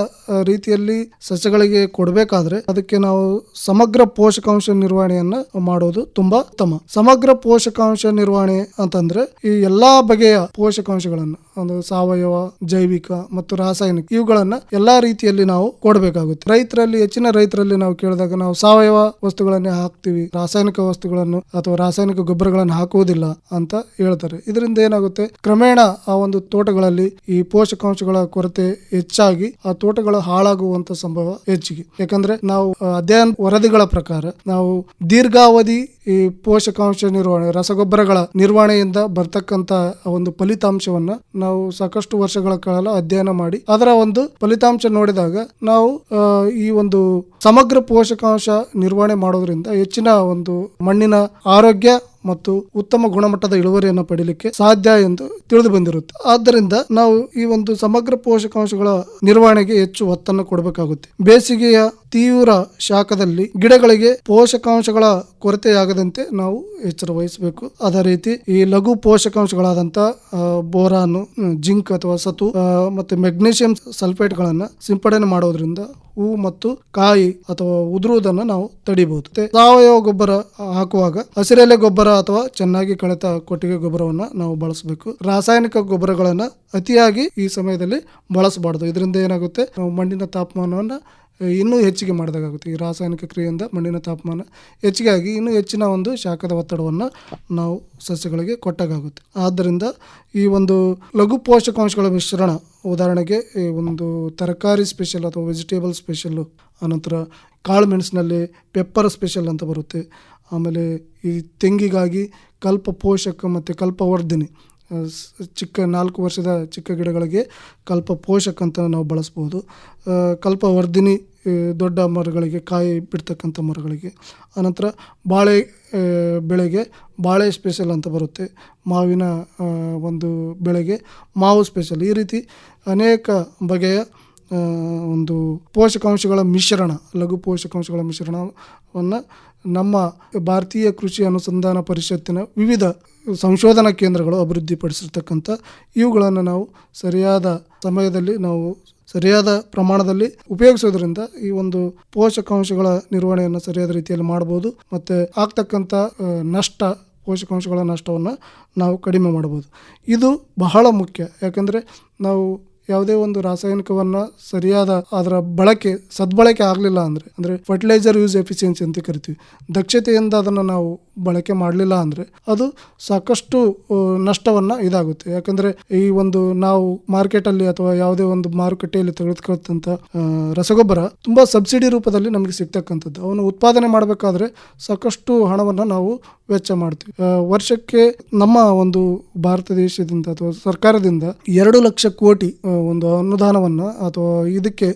ರೀತಿಯಲ್ಲಿ ಸಸ್ಯಗಳಿಗೆ ಕೊಡಬೇಕಾದ್ರೆ ಅದಕ್ಕೆ ನಾವು ಸಮಗ್ರ ಪೋಷಕಾಂಶ ನಿರ್ವಹಣೆಯನ್ನ ಮಾಡೋದು ತುಂಬಾ ಉತ್ತಮ. ಸಮಗ್ರ ಪೋಷಕಾಂಶ ನಿರ್ವಹಣೆ ಅಂತಂದ್ರೆ ಈ ಎಲ್ಲಾ ಬಗೆಯ ಪೋಷಕಾಂಶಗಳನ್ನು, ಒಂದು ಸಾವಯವ, ಜೈವಿಕ ಮತ್ತು ರಾಸಾಯನಿಕ, ಇವುಗಳನ್ನ ಎಲ್ಲಾ ರೀತಿಯಲ್ಲಿ ನಾವು ಕೊಡಬೇಕಾಗುತ್ತೆ. ಹೆಚ್ಚಿನ ರೈತರಲ್ಲಿ ನಾವು ಕೇಳಿದಾಗ ನಾವು ಸಾವಯವ ವಸ್ತುಗಳನ್ನೇ ಹಾಕ್ತಿವಿ, ರಾಸಾಯನಿಕ ವಸ್ತುಗಳನ್ನು ಅಥವಾ ರಾಸಾಯನಿಕ ಗೊಬ್ಬರಗಳನ್ನು ಹಾಕುವುದಿಲ್ಲ ಅಂತ ಹೇಳ್ತಾರೆ. ಇದರಿಂದ ಏನಾಗುತ್ತೆ, ಕ್ರಮೇಣ ಆ ಒಂದು ತೋಟಗಳಲ್ಲಿ ಈ ಪೋಷಕಾಂಶಗಳ ಕೊರತೆ ಹೆಚ್ಚಾಗಿ ಆ ತೋಟಗಳು ಹಾಳಾಗುವಂತ ಸಂಭವ ಹೆಚ್ಚಿಗೆ. ಯಾಕಂದ್ರೆ ನಾವು ಅಧ್ಯಯನ ವರದಿಗಳ ಪ್ರಕಾರ ನಾವು ದೀರ್ಘಾವಧಿ ಈ ಪೋಷಕಾಂಶ ನಿರ್ವಹಣೆ, ರಸಗೊಬ್ಬರಗಳ ನಿರ್ವಹಣೆಯಿಂದ ಬರ್ತಕ್ಕಂತ ಒಂದು ಫಲಿತಾಂಶವನ್ನ ನಾವು ಸಾಕಷ್ಟು ವರ್ಷಗಳ ಕಾಲ ಅಧ್ಯಯನ ಮಾಡಿ ಅದರ ಒಂದು ಫಲಿತಾಂಶ ನೋಡಿದಾಗ ನಾವು ಈ ಒಂದು ಸಮಗ್ರ ಪೋಷಕಾಂಶ ನಿರ್ವಹಣೆ ಮಾಡೋದ್ರಿಂದ ಹೆಚ್ಚಿನ ಒಂದು ಮಣ್ಣಿನ ಆರೋಗ್ಯ ಮತ್ತು ಉತ್ತಮ ಗುಣಮಟ್ಟದ ಇಳುವರಿಯನ್ನು ಪಡೆಯಲಿಕ್ಕೆ ಸಾಧ್ಯ ಎಂದು ತಿಳಿದು ಬಂದಿರುತ್ತೆ. ಆದ್ದರಿಂದ ನಾವು ಈ ಒಂದು ಸಮಗ್ರ ಪೋಷಕಾಂಶಗಳ ನಿರ್ವಹಣೆಗೆ ಹೆಚ್ಚು ಒತ್ತನ್ನು ಕೊಡಬೇಕಾಗುತ್ತೆ. ಬೇಸಿಗೆಯ ತೀವ್ರ ಶಾಖದಲ್ಲಿ ಗಿಡಗಳಿಗೆ ಪೋಷಕಾಂಶಗಳ ಕೊರತೆಯಾಗದಂತೆ ನಾವು ಎಚ್ಚರ ವಹಿಸಬೇಕು. ಅದೇ ರೀತಿ ಈ ಲಘು ಪೋಷಕಾಂಶಗಳಾದಂತ ಬೋರಾನು, ಜಿಂಕ್ ಅಥವಾ ಸತು ಮತ್ತೆ ಮೆಗ್ನೀಷಿಯಂ ಸಲ್ಫೇಟ್ಗಳನ್ನ ಸಿಂಪಡಣೆ ಮಾಡೋದ್ರಿಂದ ಹೂ ಮತ್ತು ಕಾಯಿ ಅಥವಾ ಉದುರುವುದನ್ನು ನಾವು ತಡಿಬಹುದು. ಸಾವಯವ ಗೊಬ್ಬರ ಹಾಕುವಾಗ ಹಸಿರೆಲೆ ಗೊಬ್ಬರ ಅಥವಾ ಚೆನ್ನಾಗಿ ಕಳೆತ ಕೊಟ್ಟಿಗೆ ಗೊಬ್ಬರವನ್ನ ನಾವು ಬಳಸಬೇಕು. ರಾಸಾಯನಿಕ ಗೊಬ್ಬರಗಳನ್ನ ಅತಿಯಾಗಿ ಈ ಸಮಯದಲ್ಲಿ ಬಳಸಬಾರದು. ಇದರಿಂದ ಏನಾಗುತ್ತೆ, ನಾವು ಮಣ್ಣಿನ ತಾಪಮಾನವನ್ನ ಇನ್ನೂ ಹೆಚ್ಚಿಗೆ ಮಾಡಿದಾಗುತ್ತೆ. ಈ ರಾಸಾಯನಿಕ ಕ್ರಿಯೆಯಿಂದ ಮಣ್ಣಿನ ತಾಪಮಾನ ಹೆಚ್ಚಿಗೆ ಆಗಿ ಇನ್ನೂ ಹೆಚ್ಚಿನ ಒಂದು ಶಾಖದ ಒತ್ತಡವನ್ನು ನಾವು ಸಸ್ಯಗಳಿಗೆ ಕೊಟ್ಟಾಗುತ್ತೆ. ಆದ್ದರಿಂದ ಈ ಒಂದು ಲಘು ಪೋಷಕಾಂಶಗಳ ಮಿಶ್ರಣ, ಉದಾಹರಣೆಗೆ ಒಂದು ತರಕಾರಿ ಸ್ಪೆಷಲ್ ಅಥವಾ ವೆಜಿಟೇಬಲ್ ಸ್ಪೆಷಲ್ಲು, ಅನಂತರ ಕಾಳು ಮೆಣಸಿನಲ್ಲಿ ಪೆಪ್ಪರ್ ಸ್ಪೆಷಲ್ ಅಂತ ಬರುತ್ತೆ. ಆಮೇಲೆ ಈ ತೆಂಗಿಗಾಗಿ ಕಲ್ಪ ಪೋಷಕ ಮತ್ತು ಕಲ್ಪವರ್ಧಿನಿ, ಚಿಕ್ಕ 4 ವರ್ಷದ ಚಿಕ್ಕ ಗಿಡಗಳಿಗೆ ಕಲ್ಪ ಪೋಷಕ ಅಂತ ನಾವು ಬಳಸ್ಬೋದು. ಕಲ್ಪವರ್ಧಿನಿ ದೊಡ್ಡ ಮರಗಳಿಗೆ, ಕಾಯಿ ಬಿಡ್ತಕ್ಕಂಥ ಮರಗಳಿಗೆ. ಅನಂತರ ಬಾಳೆ ಬೆಳೆಗೆ ಬಾಳೆ ಸ್ಪೆಷಲ್ ಅಂತ ಬರುತ್ತೆ. ಮಾವಿನ ಒಂದು ಬೆಳೆಗೆ ಮಾವು ಸ್ಪೆಷಲ್. ಈ ರೀತಿ ಅನೇಕ ಬಗೆಯ ಒಂದು ಪೋಷಕಾಂಶಗಳ ಮಿಶ್ರಣ, ಲಘು ಪೋಷಕಾಂಶಗಳ ಮಿಶ್ರಣವನ್ನು ನಮ್ಮ ಭಾರತೀಯ ಕೃಷಿ ಅನುಸಂಧಾನ ಪರಿಷತ್ತಿನ ವಿವಿಧ ಸಂಶೋಧನಾ ಕೇಂದ್ರಗಳು ಅಭಿವೃದ್ಧಿಪಡಿಸಿರ್ತಕ್ಕಂಥ ಇವುಗಳನ್ನು ನಾವು ಸರಿಯಾದ ಸಮಯದಲ್ಲಿ ನಾವು ಸರಿಯಾದ ಪ್ರಮಾಣದಲ್ಲಿ ಉಪಯೋಗಿಸೋದ್ರಿಂದ ಈ ಒಂದು ಪೋಷಕಾಂಶಗಳ ನಿರ್ವಹಣೆಯನ್ನು ಸರಿಯಾದ ರೀತಿಯಲ್ಲಿ ಮಾಡ್ಬೋದು. ಮತ್ತು ಆಗ್ತಕ್ಕಂಥ ಪೋಷಕಾಂಶಗಳ ನಷ್ಟವನ್ನು ನಾವು ಕಡಿಮೆ ಮಾಡ್ಬೋದು. ಇದು ಬಹಳ ಮುಖ್ಯ. ಯಾಕಂದರೆ ನಾವು ಯಾವುದೇ ಒಂದು ರಾಸಾಯನಿಕವನ್ನು ಸರಿಯಾದ ಅದರ ಸದ್ಬಳಕೆ ಆಗಲಿಲ್ಲ ಅಂದರೆ ಫರ್ಟಿಲೈಸರ್ ಯೂಸ್ ಎಫಿಷಿಯನ್ಸಿ ಅಂತ ಕರಿತೀವಿ, ದಕ್ಷತೆಯಿಂದ ಅದನ್ನು ನಾವು ಬಳಕೆ ಮಾಡಲಿಲ್ಲ ಅಂದರೆ ಅದು ಸಾಕಷ್ಟು ನಷ್ಟವನ್ನು ಇದಾಗುತ್ತೆ. ಯಾಕಂದರೆ ಈ ಒಂದು ನಾವು ಮಾರ್ಕೆಟಲ್ಲಿ ಅಥವಾ ಯಾವುದೇ ಒಂದು ಮಾರುಕಟ್ಟೆಯಲ್ಲಿ ತೆಗೆದುಕೊಳ್ತಂಥ ರಸಗೊಬ್ಬರ ತುಂಬ ಸಬ್ಸಿಡಿ ರೂಪದಲ್ಲಿ ನಮಗೆ ಸಿಗ್ತಕ್ಕಂಥದ್ದು. ಅವನು ಉತ್ಪಾದನೆ ಮಾಡಬೇಕಾದ್ರೆ ಸಾಕಷ್ಟು ಹಣವನ್ನು ನಾವು ವೆಚ್ಚ ಮಾಡ್ತೀವಿ. ವರ್ಷಕ್ಕೆ ನಮ್ಮ ಒಂದು ಭಾರತ ದೇಶದಿಂದ ಅಥವಾ ಸರ್ಕಾರದಿಂದ 2 ಲಕ್ಷ ಕೋಟಿ ಒಂದು ಅನುದಾನವನ್ನು ಅಥವಾ ಇದಕ್ಕೆ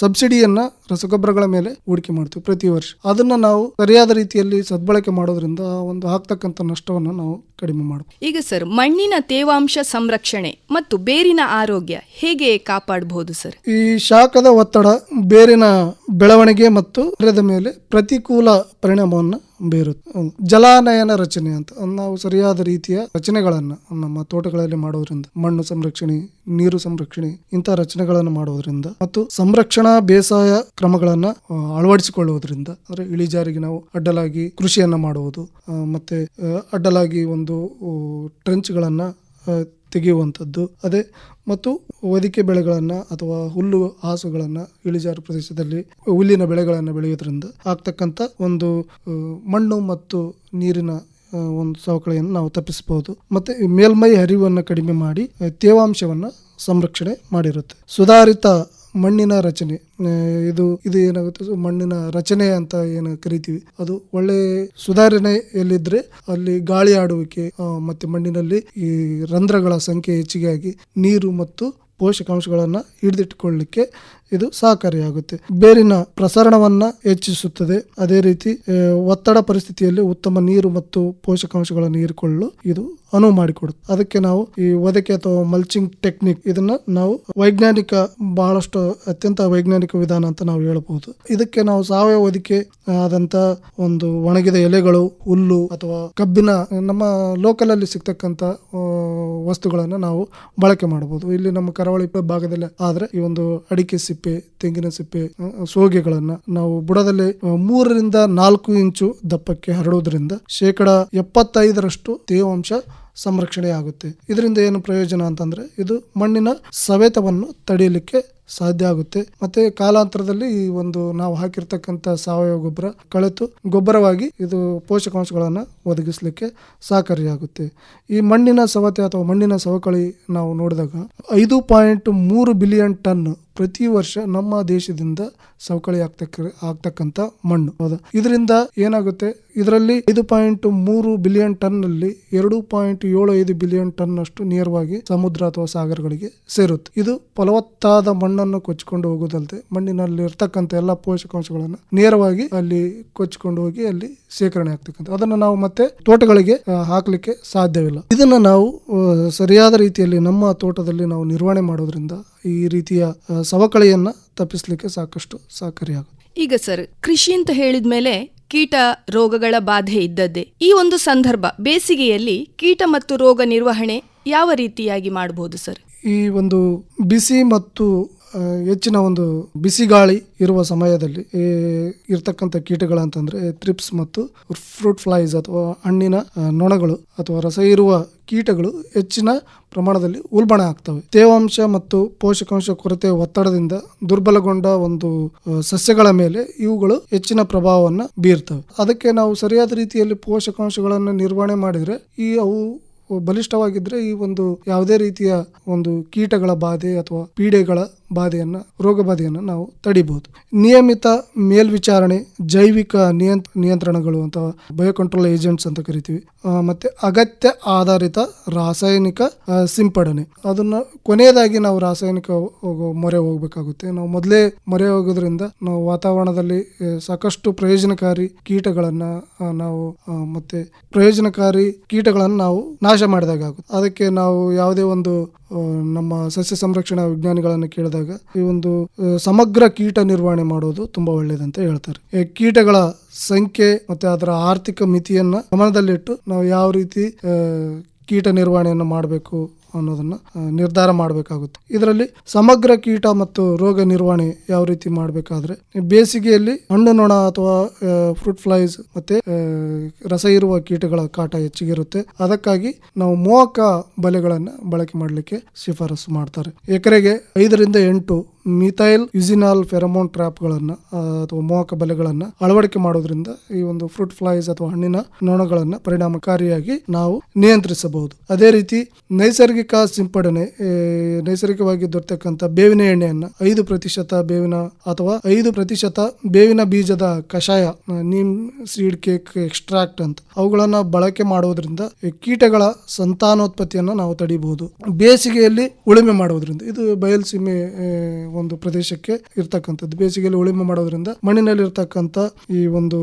ಸಬ್ಸಿಡಿಯನ್ನ ರಸಗೊಬ್ಬರಗಳ ಮೇಲೆ ಹೂಡಿಕೆ ಮಾಡ್ತೀವಿ ಪ್ರತಿ ವರ್ಷ. ಅದನ್ನ ನಾವು ಸರಿಯಾದ ರೀತಿಯಲ್ಲಿ ಸದ್ಬಳಕೆ ಮಾಡೋದ್ರಿಂದ ಒಂದು ಆಗ್ತಕ್ಕಂಥ ನಷ್ಟವನ್ನು ನಾವು ಕಡಿಮೆ ಮಾಡಬಹುದು.
ಈಗ ಸರ್, ಮಣ್ಣಿನ ತೇವಾಂಶ ಸಂರಕ್ಷಣೆ ಮತ್ತು ಬೇರಿನ ಆರೋಗ್ಯ ಹೇಗೆ ಕಾಪಾಡಬಹುದು ಸರ್?
ಈ ಶಾಖದ ಒತ್ತಡ ಬೇರಿನ ಬೆಳವಣಿಗೆ ಮತ್ತು ಗಿಡದ ಮೇಲೆ ಪ್ರತಿಕೂಲ ಪರಿಣಾಮವನ್ನು ಬೀರುತ್ತೆ. ಜಲಾನಯನ ರಚನೆ ಅಂತ ನಾವು ಸರಿಯಾದ ರೀತಿಯ ರಚನೆಗಳನ್ನು ನಮ್ಮ ತೋಟಗಳಲ್ಲಿ ಮಾಡೋದ್ರಿಂದ, ಮಣ್ಣು ಸಂರಕ್ಷಣೆ, ನೀರು ಸಂರಕ್ಷಣೆ, ಇಂತಹ ರಚನೆಗಳನ್ನು ಮಾಡೋದ್ರಿಂದ ಮತ್ತು ಸಂರಕ್ಷಣಾ ಬೇಸಾಯ ಕ್ರಮಗಳನ್ನು ಅಳವಡಿಸಿಕೊಳ್ಳುವುದರಿಂದ, ಅಂದ್ರೆ ಇಳಿಜಾರಿಗೆ ನಾವು ಅಡ್ಡಲಾಗಿ ಕೃಷಿಯನ್ನ ಮಾಡುವುದು, ಮತ್ತೆ ಅಡ್ಡಲಾಗಿ ಒಂದು ಟ್ರೆಂಚ್ಗಳನ್ನ ತೆಗೆಯುವಂಥದ್ದು, ಅದೇ ಮತ್ತು ಹೊದಿಕೆ ಬೆಳೆಗಳನ್ನು ಅಥವಾ ಹುಲ್ಲು ಹಾಸುಗಳನ್ನು ಇಳಿಜಾರು ಪ್ರದೇಶದಲ್ಲಿ ಹುಲ್ಲಿನ ಬೆಳೆಗಳನ್ನು ಬೆಳೆಯೋದ್ರಿಂದ ಆಗ್ತಕ್ಕಂಥ ಒಂದು ಮಣ್ಣು ಮತ್ತು ನೀರಿನ ಒಂದು ಸವಕಳಿಯನ್ನು ನಾವು ತಪ್ಪಿಸಬಹುದು. ಮತ್ತೆ ಮೇಲ್ಮೈ ಹರಿವನ್ನು ಕಡಿಮೆ ಮಾಡಿ ತೇವಾಂಶವನ್ನು ಸಂರಕ್ಷಣೆ ಮಾಡಿರುತ್ತೆ. ಸುಧಾರಿತ ಮಣ್ಣಿನ ರಚನೆ, ಇದು ಏನಾಗುತ್ತೆ, ಮಣ್ಣಿನ ರಚನೆ ಅಂತ ಏನು ಕರಿತೀವಿ, ಅದು ಒಳ್ಳೆ ಸುಧಾರಣೆಯಲ್ಲಿದ್ರೆ ಅಲ್ಲಿ ಗಾಳಿ ಆಡುವಿಕೆ ಮತ್ತೆ ಮಣ್ಣಿನಲ್ಲಿ ಈ ರಂಧ್ರಗಳ ಸಂಖ್ಯೆ ಹೆಚ್ಚಿಗೆ ಆಗಿ ನೀರು ಮತ್ತು ಪೋಷಕಾಂಶಗಳನ್ನು ಹಿಡಿದಿಟ್ಟುಕೊಳ್ಳಲಿಕ್ಕೆ ಇದು ಸಹಕಾರಿಯಾಗುತ್ತೆ. ಬೇರಿನ ಪ್ರಸರಣವನ್ನ ಹೆಚ್ಚಿಸುತ್ತದೆ. ಅದೇ ರೀತಿ ಒತ್ತಡ ಪರಿಸ್ಥಿತಿಯಲ್ಲಿ ಉತ್ತಮ ನೀರು ಮತ್ತು ಪೋಷಕಾಂಶಗಳನ್ನು ಹೀರಿಕೊಳ್ಳಲು ಇದು ಅನುವು ಮಾಡಿಕೊಡುತ್ತೆ. ಅದಕ್ಕೆ ನಾವು ಈ ಒದಕೆ ಅಥವಾ ಮಲ್ಚಿಂಗ್ ಟೆಕ್ನಿಕ್, ಇದನ್ನ ನಾವು ವೈಜ್ಞಾನಿಕ, ಬಹಳಷ್ಟು ಅತ್ಯಂತ ವೈಜ್ಞಾನಿಕ ವಿಧಾನ ಅಂತ ನಾವು ಹೇಳಬಹುದು. ಇದಕ್ಕೆ ನಾವು ಸಾವಯವ ಹೊದಿಕೆ ಆದಂತ ಒಂದು ಒಣಗಿದ ಎಲೆಗಳು, ಹುಲ್ಲು ಅಥವಾ ಕಬ್ಬಿನ, ನಮ್ಮ ಲೋಕಲ್ ಅಲ್ಲಿ ಸಿಗ್ತಕ್ಕಂತ ವಸ್ತುಗಳನ್ನು ನಾವು ಬಳಕೆ ಮಾಡಬಹುದು. ಇಲ್ಲಿ ನಮ್ಮ ಕರಾವಳಿ ಭಾಗದಲ್ಲಿ ಆದ್ರೆ ಈ ಒಂದು ಅಡಿಕೆ ಸಿಪ್ಪೆ, ತೆಂಗಿನ ಸಿಪ್ಪೆ, ಸೋಗೆಗಳನ್ನ ನಾವು ಬುಡದಲ್ಲಿ 3 ರಿಂದ 4 ಇಂಚು ದಪ್ಪಕ್ಕೆ ಹರಡುವುದರಿಂದ 75% ತೇವಾಂಶ ಸಂರಕ್ಷಣೆ ಆಗುತ್ತೆ. ಇದರಿಂದ ಏನು ಪ್ರಯೋಜನ ಅಂತಂದ್ರೆ ಇದು ಮಣ್ಣಿನ ಸವೆತವನ್ನು ತಡೆಯಲಿಕ್ಕೆ ಸಾಧ್ಯ ಆಗುತ್ತೆ. ಮತ್ತೆ ಕಾಲಾಂತರದಲ್ಲಿ ಈ ಒಂದು ನಾವು ಹಾಕಿರ್ತಕ್ಕಂಥ ಸಾವಯವ ಗೊಬ್ಬರ ಕಳೆತು ಗೊಬ್ಬರವಾಗಿ ಇದು ಪೋಷಕಾಂಶಗಳನ್ನು ಒದಗಿಸಲಿಕ್ಕೆ ಸಹಕಾರಿಯಾಗುತ್ತೆ. ಈ ಮಣ್ಣಿನ ಸವತೆ ಅಥವಾ ಮಣ್ಣಿನ ಸವಕಳಿ ನಾವು ನೋಡಿದಾಗ 5.3 ಬಿಲಿಯನ್ ಟನ್ ಪ್ರತಿ ವರ್ಷ ನಮ್ಮ ದೇಶದಿಂದ ಸವಕಳಿ ಆಗ್ತಕ್ಕಂಥ ಮಣ್ಣು. ಹೌದಾ? ಇದರಿಂದ ಏನಾಗುತ್ತೆ, ಇದರಲ್ಲಿ 5.3 ಬಿಲಿಯನ್ ಟನ್ ನಲ್ಲಿ 2.75 ಬಿಲಿಯನ್ ಟನ್ ಅಷ್ಟು ನೇರವಾಗಿ ಸಮುದ್ರ ಅಥವಾ ಸಾಗರಗಳಿಗೆ ಸೇರುತ್ತೆ. ಇದು ಫಲವತ್ತಾದ ಮಣ್ಣನ್ನು ಕೊಚ್ಚಿಕೊಂಡು ಹೋಗುವುದಲ್ಲದೆ ಮಣ್ಣಿನಲ್ಲಿ ಇರ್ತಕ್ಕಂಥ ಎಲ್ಲ ಪೋಷಕಾಂಶಗಳನ್ನು ನೇರವಾಗಿ ಅಲ್ಲಿ ಕೊಚ್ಚಿಕೊಂಡು ಹೋಗಿ ಅಲ್ಲಿ ಶೇಖರಣೆ ಆಗ್ತಕ್ಕಂಥ, ಅದನ್ನು ನಾವು ಮತ್ತೆ ತೋಟಗಳಿಗೆ ಹಾಕ್ಲಿಕ್ಕೆ ಸಾಧ್ಯವಿಲ್ಲ. ಇದನ್ನ ನಾವು ಸರಿಯಾದ ರೀತಿಯಲ್ಲಿ ನಮ್ಮ ತೋಟದಲ್ಲಿ ನಾವು ನಿರ್ವಹಣೆ ಮಾಡೋದ್ರಿಂದ ಈ ರೀತಿಯ ಸವಕಳಿಯನ್ನ ತಪ್ಪಿಸಲಿಕ್ಕೆ ಸಾಕಷ್ಟು ಸಹಕಾರಿಯಾಗುತ್ತೆ.
ಈಗ ಸರ್, ಕೃಷಿ ಅಂತ ಹೇಳಿದ ಮೇಲೆ ಕೀಟ ರೋಗಗಳ ಬಾಧೆ ಇದ್ದದ್ದೇ. ಈ ಒಂದು ಸಂದರ್ಭ ಬೇಸಿಗೆಯಲ್ಲಿ ಕೀಟ ಮತ್ತು ರೋಗ ನಿರ್ವಹಣೆ ಯಾವ ರೀತಿಯಾಗಿ ಮಾಡಬಹುದು ಸರ್?
ಈ ಒಂದು ಬಿಸಿ ಮತ್ತು ಹೆಚ್ಚಿನ ಒಂದು ಬಿಸಿ ಗಾಳಿ ಇರುವ ಸಮಯದಲ್ಲಿ ಇರ್ತಕ್ಕಂಥ ಕೀಟಗಳಂತಂದ್ರೆ ಥ್ರಿಪ್ಸ್ ಮತ್ತು ಫ್ರೂಟ್ ಫ್ಲೈಸ್ ಅಥವಾ ಹಣ್ಣಿನ ನೊಣಗಳು ಅಥವಾ ರಸ ಇರುವ ಕೀಟಗಳು ಹೆಚ್ಚಿನ ಪ್ರಮಾಣದಲ್ಲಿ ಉಲ್ಬಣ ಆಗ್ತವೆ. ತೇವಾಂಶ ಮತ್ತು ಪೋಷಕಾಂಶ ಕೊರತೆ ಒತ್ತಡದಿಂದ ದುರ್ಬಲಗೊಂಡ ಒಂದು ಸಸ್ಯಗಳ ಮೇಲೆ ಇವುಗಳು ಹೆಚ್ಚಿನ ಪ್ರಭಾವವನ್ನು ಬೀರ್ತವೆ. ಅದಕ್ಕೆ ನಾವು ಸರಿಯಾದ ರೀತಿಯಲ್ಲಿ ಪೋಷಕಾಂಶಗಳನ್ನು ನಿರ್ವಹಣೆ ಮಾಡಿದ್ರೆ ಅವು ಬಲಿಷ್ಠವಾಗಿದ್ರೆ ಈ ಒಂದು ಯಾವುದೇ ರೀತಿಯ ಒಂದು ಕೀಟಗಳ ಬಾಧೆ ಅಥವಾ ಪೀಡೆಗಳ ಬಾಧೆಯನ್ನ, ರೋಗ ಬಾಧೆಯನ್ನು ನಾವು ತಡಿಬಹುದು. ನಿಯಮಿತ ಮೇಲ್ವಿಚಾರಣೆ, ಜೈವಿಕ ನಿಯಂತ್ರಣಗಳು ಅಥವಾ ಬಯೋಕಂಟ್ರೋಲ್ ಏಜೆಂಟ್ಸ್ ಅಂತ ಕರಿತೀವಿ, ಮತ್ತೆ ಅಗತ್ಯ ಆಧಾರಿತ ರಾಸಾಯನಿಕ ಸಿಂಪಡಣೆ. ಅದನ್ನ ಕೊನೆಯದಾಗಿ ನಾವು ರಾಸಾಯನಿಕ ಮೊರೆ ಹೋಗ್ಬೇಕಾಗುತ್ತೆ. ನಾವು ಮೊದಲೇ ಮೊರೆ ಹೋಗೋದ್ರಿಂದ ನಾವು ವಾತಾವರಣದಲ್ಲಿ ಸಾಕಷ್ಟು ಪ್ರಯೋಜನಕಾರಿ ಕೀಟಗಳನ್ನ ನಾವು ನಾಶ ಮಾಡಿದಾಗ ಆಗುತ್ತೆ. ಅದಕ್ಕೆ ನಾವು ಯಾವುದೇ ಒಂದು ನಮ್ಮ ಸಸ್ಯ ಸಂರಕ್ಷಣಾ ವಿಜ್ಞಾನಿಗಳನ್ನು ಕೇಳಿದಾಗ ಈ ಒಂದು ಸಮಗ್ರ ಕೀಟ ನಿರ್ವಹಣೆ ಮಾಡೋದು ತುಂಬಾ ಒಳ್ಳೆಯದಂತ ಹೇಳ್ತಾರೆ. ಕೀಟಗಳ ಸಂಖ್ಯೆ ಮತ್ತೆ ಅದರ ಆರ್ಥಿಕ ಮಿತಿಯನ್ನ ಗಮನದಲ್ಲಿಟ್ಟು ನಾವು ಯಾವ ರೀತಿ ಕೀಟ ನಿರ್ವಹಣೆಯನ್ನು ಮಾಡಬೇಕು ಅನ್ನೋದನ್ನ ನಿರ್ಧಾರ ಮಾಡಬೇಕಾಗುತ್ತೆ. ಇದರಲ್ಲಿ ಸಮಗ್ರ ಕೀಟ ಮತ್ತು ರೋಗ ನಿರ್ವಹಣೆ ಯಾವ ರೀತಿ ಮಾಡಬೇಕಾದ್ರೆ, ಬೇಸಿಗೆಯಲ್ಲಿ ಹಣ್ಣು ನೊಣ ಅಥವಾ ಫ್ರೂಟ್ ಫ್ಲೈಸ್ ಮತ್ತೆ ರಸ ಇರುವ ಕೀಟಗಳ ಕಾಟ ಹೆಚ್ಚಿಗಿರುತ್ತೆ. ಅದಕ್ಕಾಗಿ ನಾವು ಮೋಹಕ ಬಲೆಗಳನ್ನ ಬಳಕೆ ಮಾಡಲಿಕ್ಕೆ ಶಿಫಾರಸು ಮಾಡ್ತಾರೆ. ಎಕರೆಗೆ 5 ರಿಂದ 8 ಮಿಥೈಲ್ ಯುಸಿನಾಲ್ ಫೆರಮೋನ್ ಟ್ರಾಪ್ ಗಳನ್ನ ಅಥವಾ ಮೋಹಕ ಬಲೆಗಳನ್ನ ಅಳವಡಿಕೆ ಮಾಡೋದ್ರಿಂದ ಈ ಒಂದು ಫ್ರೂಟ್ ಫ್ಲೈಸ್ ಅಥವಾ ಹಣ್ಣಿನ ನೊಣಗಳನ್ನ ಪರಿಣಾಮಕಾರಿಯಾಗಿ ನಾವು ನಿಯಂತ್ರಿಸಬಹುದು. ಅದೇ ರೀತಿ ನೈಸರ್ಗಿಕ ಸಿಂಪಡಣೆ, ನೈಸರ್ಗಿಕವಾಗಿ ದೊರೆತಕ್ಕಂಥ ಬೇವಿನ ಎಣ್ಣೆಯನ್ನ 5% ಬೇವಿನ ಅಥವಾ 5% ಬೇವಿನ ಬೀಜದ ಕಷಾಯ, ನೀಮ್ ಸೀಡ್ ಕೇಕ್ ಎಕ್ಸ್ಟ್ರಾಕ್ಟ್ ಅಂತ ಅವುಗಳನ್ನ ಬಳಕೆ ಮಾಡೋದ್ರಿಂದ ಕೀಟಗಳ ಸಂತಾನೋತ್ಪತ್ತಿಯನ್ನ ನಾವು ತಡಿಬಹುದು. ಬೇಸಿಗೆಯಲ್ಲಿ ಉಳುಮೆ ಮಾಡೋದ್ರಿಂದ, ಇದು ಬಯಲುಸೀಮೆ ಒಂದು ಪ್ರದೇಶಕ್ಕೆ ಇರ್ತಕ್ಕಂಥದ್ದು. ಬೇಸಿಗೆಯಲ್ಲಿ ಉಳುಮೆ ಮಾಡೋದ್ರಿಂದ ಮಣ್ಣಿನಲ್ಲಿ ಇರ್ತಕ್ಕಂಥ ಈ ಒಂದು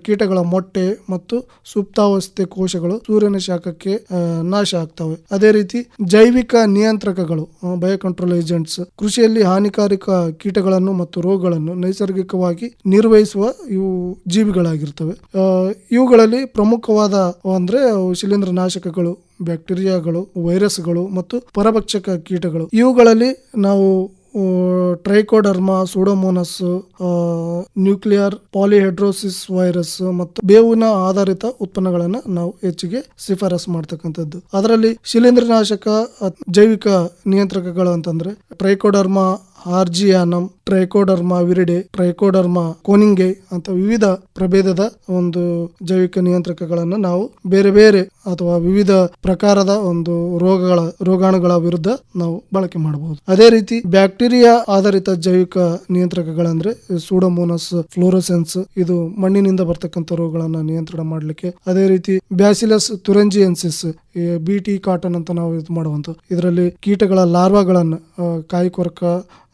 ಕೀಟಗಳ ಮೊಟ್ಟೆ ಮತ್ತು ಸುಪ್ತಾವಸ್ಥೆ ಕೋಶಗಳು ಸೂರ್ಯನ ಶಾಖಕ್ಕೆ ನಾಶ ಆಗ್ತವೆ. ಅದೇ ರೀತಿ ಜೈವಿಕ ನಿಯಂತ್ರಕಗಳು, ಬಯೋಕಂಟ್ರೋಲ್ ಏಜೆಂಟ್ಸ್, ಕೃಷಿಯಲ್ಲಿ ಹಾನಿಕಾರಕ ಕೀಟಗಳನ್ನು ಮತ್ತು ರೋಗಗಳನ್ನು ನೈಸರ್ಗಿಕವಾಗಿ ನಿರ್ವಹಿಸುವ ಇವು ಜೀವಿಗಳಾಗಿರ್ತವೆ. ಇವುಗಳಲ್ಲಿ ಪ್ರಮುಖವಾದ ಅಂದ್ರೆ ಶಿಲೀಂಧ್ರ ನಾಶಕಗಳು, ಬ್ಯಾಕ್ಟೀರಿಯಾಗಳು, ವೈರಸ್ಗಳು ಮತ್ತು ಪರಭಕ್ಷಕ ಕೀಟಗಳು. ಇವುಗಳಲ್ಲಿ ನಾವು trichoderma, Pseudomonas, nuclear polyhedrosis virus ಮತ್ತು ಬೇವಿನ ಆಧಾರಿತ ಉತ್ಪನ್ನಗಳನ್ನ ನಾವು ಹೆಚ್ಚಿಗೆ ಶಿಫಾರಸು ಮಾಡ್ತಕ್ಕಂಥದ್ದು. ಅದರಲ್ಲಿ ಶಿಲೀಂಧ್ರನಾಶಕ, ಜೈವಿಕ ನಿಯಂತ್ರಕಗಳು ಅಂತಂದ್ರೆ Trichoderma, harzianum, Trichoderma viride, Trichoderma koningii ಅಂತ ವಿವಿಧ ಪ್ರಭೇದದ ಒಂದು ಜೈವಿಕ ನಿಯಂತ್ರಕಗಳನ್ನು ನಾವು ಬೇರೆ ಬೇರೆ ಅಥವಾ ವಿವಿಧ ಪ್ರಕಾರದ ಒಂದು ರೋಗಾಣುಗಳ ವಿರುದ್ಧ ನಾವು ಬಳಕೆ ಮಾಡಬಹುದು. ಅದೇ ರೀತಿ ಬ್ಯಾಕ್ಟೀರಿಯಾ ಆಧಾರಿತ ಜೈವಿಕ ನಿಯಂತ್ರಕಗಳಂದ್ರೆ ಸೂಡೋಮೋನಾಸ್ ಫ್ಲೋರೋಸೆನ್ಸ್, ಇದು ಮಣ್ಣಿನಿಂದ ಬರ್ತಕ್ಕಂಥ ರೋಗಗಳನ್ನ ನಿಯಂತ್ರಣ ಮಾಡಲಿಕ್ಕೆ. ಅದೇ ರೀತಿ ಬ್ಯಾಸಿಲಸ್ ತುರಂಜಿಯನ್ಸಿಸ್, BT ಕಾಟನ್ ಅಂತ ನಾವು ಇದು ಮಾಡುವಂತ, ಇದರಲ್ಲಿ ಕೀಟಗಳ ಲಾರ್ವಾಗಳನ್ನ ಕಾಯಿ ಕೊರಕ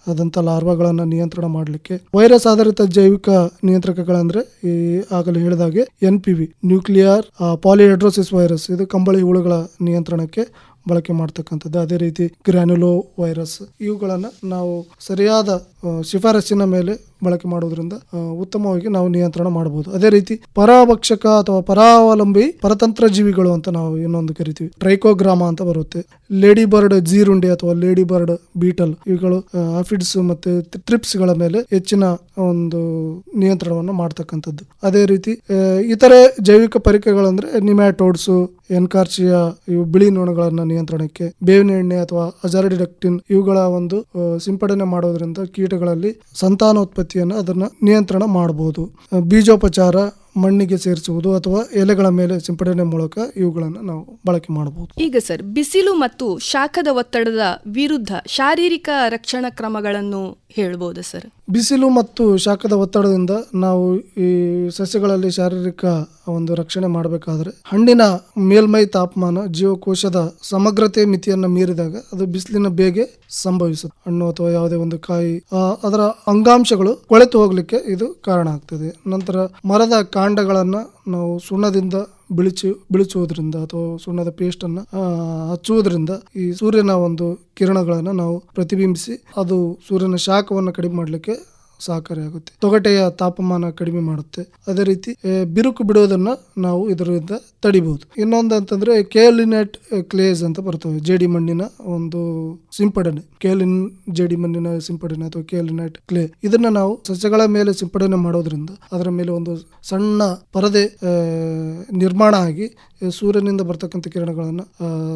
ಆದಂತ ಲಾರ್ವಾಗಳನ್ನ ನಿಯಂತ್ರಣ ಮಾಡಲಿಕ್ಕೆ. ವೈರಸ್ ಆಧಾರಿತ ಜೈವಿಕ ನಿಯಂತ್ರಕಗಳಂದ್ರೆ ಈ ಆಗಲೇ ಹೇಳಿದಾಗೆ NPV ನ್ಯೂಕ್ಲಿಯರ್ ಪಾಲಿಹೆಡ್ರೋಸಿಸ್ ವೈರಸ್, ಇದು ಕಂಬಳಿ ಹುಳುಗಳ ನಿಯಂತ್ರಣಕ್ಕೆ ಬಳಕೆ ಮಾಡ್ತಕ್ಕಂಥದ್ದು. ಅದೇ ರೀತಿ ಗ್ರ್ಯಾನುಲೋ ವೈರಸ್, ಇವುಗಳನ್ನ ನಾವು ಸರಿಯಾದ ಶಿಫಾರಸ್ಸಿನ ಮೇಲೆ ಬಳಕೆ ಮಾಡೋದ್ರಿಂದ ಉತ್ತಮವಾಗಿ ನಾವು ನಿಯಂತ್ರಣ ಮಾಡಬಹುದು. ಅದೇ ರೀತಿ ಪರಭಕ್ಷಕ ಅಥವಾ ಪರಾವಲಂಬಿ ಪರತಂತ್ರ ಜೀವಿಗಳು ಅಂತ ನಾವು ಇನ್ನೊಂದು ಕರಿತೀವಿ, ಟ್ರೈಕೋಗ್ರಾಮ ಅಂತ ಬರುತ್ತೆ. ಲೇಡಿ ಬರ್ಡ್ ಜೀರುಂಡೆ ಅಥವಾ ಲೇಡಿ ಬರ್ಡ್ ಬೀಟಲ್, ಇವುಗಳು ಆಫಿಡ್ಸ್ ಮತ್ತೆ ಟ್ರಿಪ್ಸ್ ಗಳ ಮೇಲೆ ಹೆಚ್ಚಿನ ಒಂದು ನಿಯಂತ್ರಣವನ್ನು ಮಾಡ್ತಕ್ಕಂಥದ್ದು. ಅದೇ ರೀತಿ ಇತರೆ ಜೈವಿಕ ಪರಿಕರಗಳಂದ್ರೆ ನಿಮ್ಯಾಟೋಡ್ಸ್, ಎನ್ಕಾರ್ಚಿಯಾ, ಇವು ಬಿಳಿ ನೊಣಗಳನ್ನ ನಿಯಂತ್ರಣಕ್ಕೆ. ಬೇವಿನ ಎಣ್ಣೆ ಅಥವಾ ಅಜಾರಿಡಕ್ಟಿನ್ ಇವುಗಳ ಒಂದು ಸಿಂಪಡಣೆ ಮಾಡೋದ್ರಿಂದ ಕೀಟಗಳಲ್ಲಿ ಸಂತಾನೋತ್ಪತ್ತಿಯನ್ನು ಅದನ್ನ ನಿಯಂತ್ರಣ ಮಾಡಬಹುದು. ಬೀಜೋಪಚಾರ, ಮಣ್ಣಿಗೆ ಸೇರಿಸುವುದು ಅಥವಾ ಎಲೆಗಳ ಮೇಲೆ ಸಿಂಪಡಣೆ ಮೂಲಕ ಇವುಗಳನ್ನು ನಾವು ಬಳಕೆ ಮಾಡಬಹುದು.
ಈಗ ಸರ್, ಬಿಸಿಲು ಮತ್ತು ಶಾಖದ ಒತ್ತಡದ ವಿರುದ್ಧ ಶಾರೀರಿಕ ರಕ್ಷಣಾ ಕ್ರಮಗಳನ್ನು ಹೇಳ್ಬೋದು ಸರ್?
ಬಿಸಿಲು ಮತ್ತು ಶಾಖದ ಒತ್ತಡದಿಂದ ನಾವು ಈ ಸಸ್ಯಗಳಲ್ಲಿ ಶಾರೀರಿಕ ಒಂದು ರಕ್ಷಣೆ ಮಾಡಬೇಕಾದ್ರೆ, ಹಣ್ಣಿನ ಮೇಲ್ಮೈ ತಾಪಮಾನ ಜೀವಕೋಶದ ಸಮಗ್ರತೆ ಮಿತಿಯನ್ನ ಮೀರಿದಾಗ ಅದು ಬಿಸಿಲಿನ ಬೇಗೆ ಸಂಭವಿಸುತ್ತೆ. ಹಣ್ಣು ಅಥವಾ ಯಾವುದೇ ಒಂದು ಕಾಯಿ ಅದರ ಅಂಗಾಂಶಗಳು ಕೊಳೆತು ಹೋಗ್ಲಿಕ್ಕೆ ಇದು ಕಾರಣ ಆಗ್ತದೆ. ನಂತರ ಮರದ ಕಾಂಡಗಳನ್ನ ನಾವು ಸುಣ್ಣದಿಂದ ಬಿಳಿಸುವುದರಿಂದ ಅಥವಾ ಸುಣ್ಣದ ಪೇಸ್ಟ್ ಅನ್ನ ಹಚ್ಚುವುದರಿಂದ ಈ ಸೂರ್ಯನ ಒಂದು ಕಿರಣಗಳನ್ನ ನಾವು ಪ್ರತಿಬಿಂಬಿಸಿ ಅದು ಸೂರ್ಯನ ಶಾಖವನ್ನು ಕಡಿಮೆ ಮಾಡಲಿಕ್ಕೆ ಸಹಕಾರಿಯಾಗುತ್ತೆ. ತೊಗಟೆಯ ತಾಪಮಾನ ಕಡಿಮೆ ಮಾಡುತ್ತೆ. ಅದೇ ರೀತಿ ಬಿರುಕು ಬಿಡುವುದನ್ನ ನಾವು ಇದರಿಂದ ತಡಿಬಹುದು. ಇನ್ನೊಂದು ಅಂತಂದ್ರೆ ಕೇಲಿನೆಟ್ ಕ್ಲೇಸ್ ಅಂತ ಬರ್ತವೆ, ಜೇಡಿ ಮಣ್ಣಿನ ಒಂದು ಸಿಂಪಡಣೆ. ಜೇಡಿ ಮಣ್ಣಿನ ಸಿಂಪಡಣೆ ಅಥವಾ ಕೇಲಿನೆಟ್ ಕ್ಲೇ, ಇದನ್ನ ನಾವು ಸಸ್ಯಗಳ ಮೇಲೆ ಸಿಂಪಡಣೆ ಮಾಡೋದ್ರಿಂದ ಅದರ ಮೇಲೆ ಒಂದು ಸಣ್ಣ ಪರದೆ ನಿರ್ಮಾಣ ಆಗಿ ಸೂರ್ಯನಿಂದ ಬರ್ತಕ್ಕಂಥ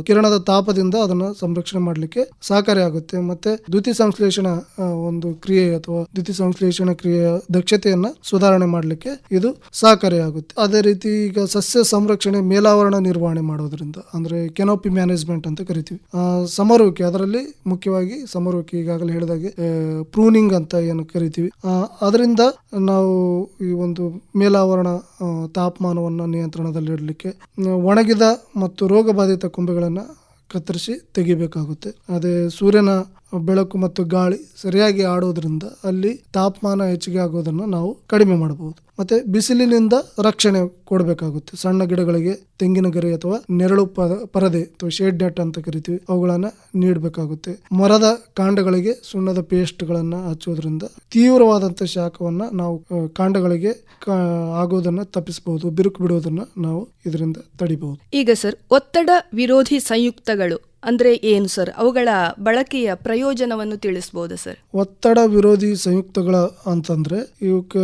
ಕಿರಣದ ತಾಪದಿಂದ ಅದನ್ನ ಸಂರಕ್ಷಣೆ ಮಾಡಲಿಕ್ಕೆ ಸಹಕಾರಿಯಾಗುತ್ತೆ. ಮತ್ತೆ ದ್ಯುತಿ ಸಂಶ್ಲೇಷಣಾ ಒಂದು ಕ್ರಿಯೆ ಅಥವಾ ದ್ಯುತಿ ಸಂಶ್ಲೇಷಣಾ ಕ್ರಿಯೆಯ ದಕ್ಷತೆಯನ್ನ ಸುಧಾರಣೆ ಮಾಡಲಿಕ್ಕೆ ಇದು ಸಹಕಾರಿಯಾಗುತ್ತೆ. ಅದೇ ರೀತಿ ಈಗ ಸಸ್ಯ ಸಂರಕ್ಷಣೆ ಮೇಲಾವರಣ ನಿರ್ವಹಣೆ ಮಾಡೋದ್ರಿಂದ, ಅಂದ್ರೆ ಕೆನೋಪಿ ಮ್ಯಾನೇಜ್ಮೆಂಟ್ ಅಂತ ಕರಿತೀವಿ. ಸಮರುವಿಕೆ, ಅದರಲ್ಲಿ ಮುಖ್ಯವಾಗಿ ಸಮರುವಿಕೆ, ಈಗಾಗಲೇ ಹೇಳಿದಾಗೆ ಪ್ರೂನಿಂಗ್ ಅಂತ ಏನು ಕರಿತೀವಿ, ಅದರಿಂದ ನಾವು ಈ ಒಂದು ಮೇಲಾವರಣ ತಾಪಮಾನವನ್ನು ನಿಯಂತ್ರಣದಲ್ಲಿಡಲಿಕ್ಕೆ ಒಣಗಿದ ಮತ್ತು ರೋಗ ಬಾಧಿತ ಕೊಂಬೆಗಳನ್ನು ಕತ್ತರಿಸಿ ತೆಗಿಬೇಕಾಗುತ್ತೆ. ಅದೇ ಸೂರ್ಯನ ಬೆಳಕು ಮತ್ತು ಗಾಳಿ ಸರಿಯಾಗಿ ಆಡೋದ್ರಿಂದ ಅಲ್ಲಿ ತಾಪಮಾನ ಹೆಚ್ಚಿಗೆ ಆಗೋದನ್ನು ನಾವು ಕಡಿಮೆ ಮಾಡಬಹುದು. ಮತ್ತೆ ಬಿಸಿಲಿನಿಂದ ರಕ್ಷಣೆ ಕೊಡಬೇಕಾಗುತ್ತೆ. ಸಣ್ಣ ಗಿಡಗಳಿಗೆ ತೆಂಗಿನ ಗರಿ ಅಥವಾ ನೆರಳು ಪರದೆ ಅಥವಾ ಶೇಡ್ ನೆಟ್ ಅಂತ ಕರಿತೀವಿ, ಅವುಗಳನ್ನ ನೀಡಬೇಕಾಗುತ್ತೆ. ಮರದ ಕಾಂಡಗಳಿಗೆ ಸುಣ್ಣದ ಪೇಸ್ಟ್ ಗಳನ್ನ ಹಚ್ಚೋದ್ರಿಂದ ತೀವ್ರವಾದಂತ ಶಾಖವನ್ನ ನಾವು ಕಾಂಡಗಳಿಗೆ ಆಗೋದನ್ನ ತಪ್ಪಿಸಬಹುದು. ಬಿರುಕು ಬಿಡುವುದನ್ನ ನಾವು ಇದರಿಂದ ತಡಿಬಹುದು.
ಈಗ ಸರ್, ಒತ್ತಡ ವಿರೋಧಿ ಸಂಯುಕ್ತಗಳು ಅಂದ್ರೆ ಏನು ಸರ್? ಅವುಗಳ ಬಳಕೆಯ ಪ್ರಯೋಜನವನ್ನು ತಿಳಿಸಬಹುದು ಸರ್?
ಒತ್ತಡ ವಿರೋಧಿ ಸಂಯುಕ್ತಗಳ ಅಂತಂದ್ರೆ ಇವಕ್ಕೆ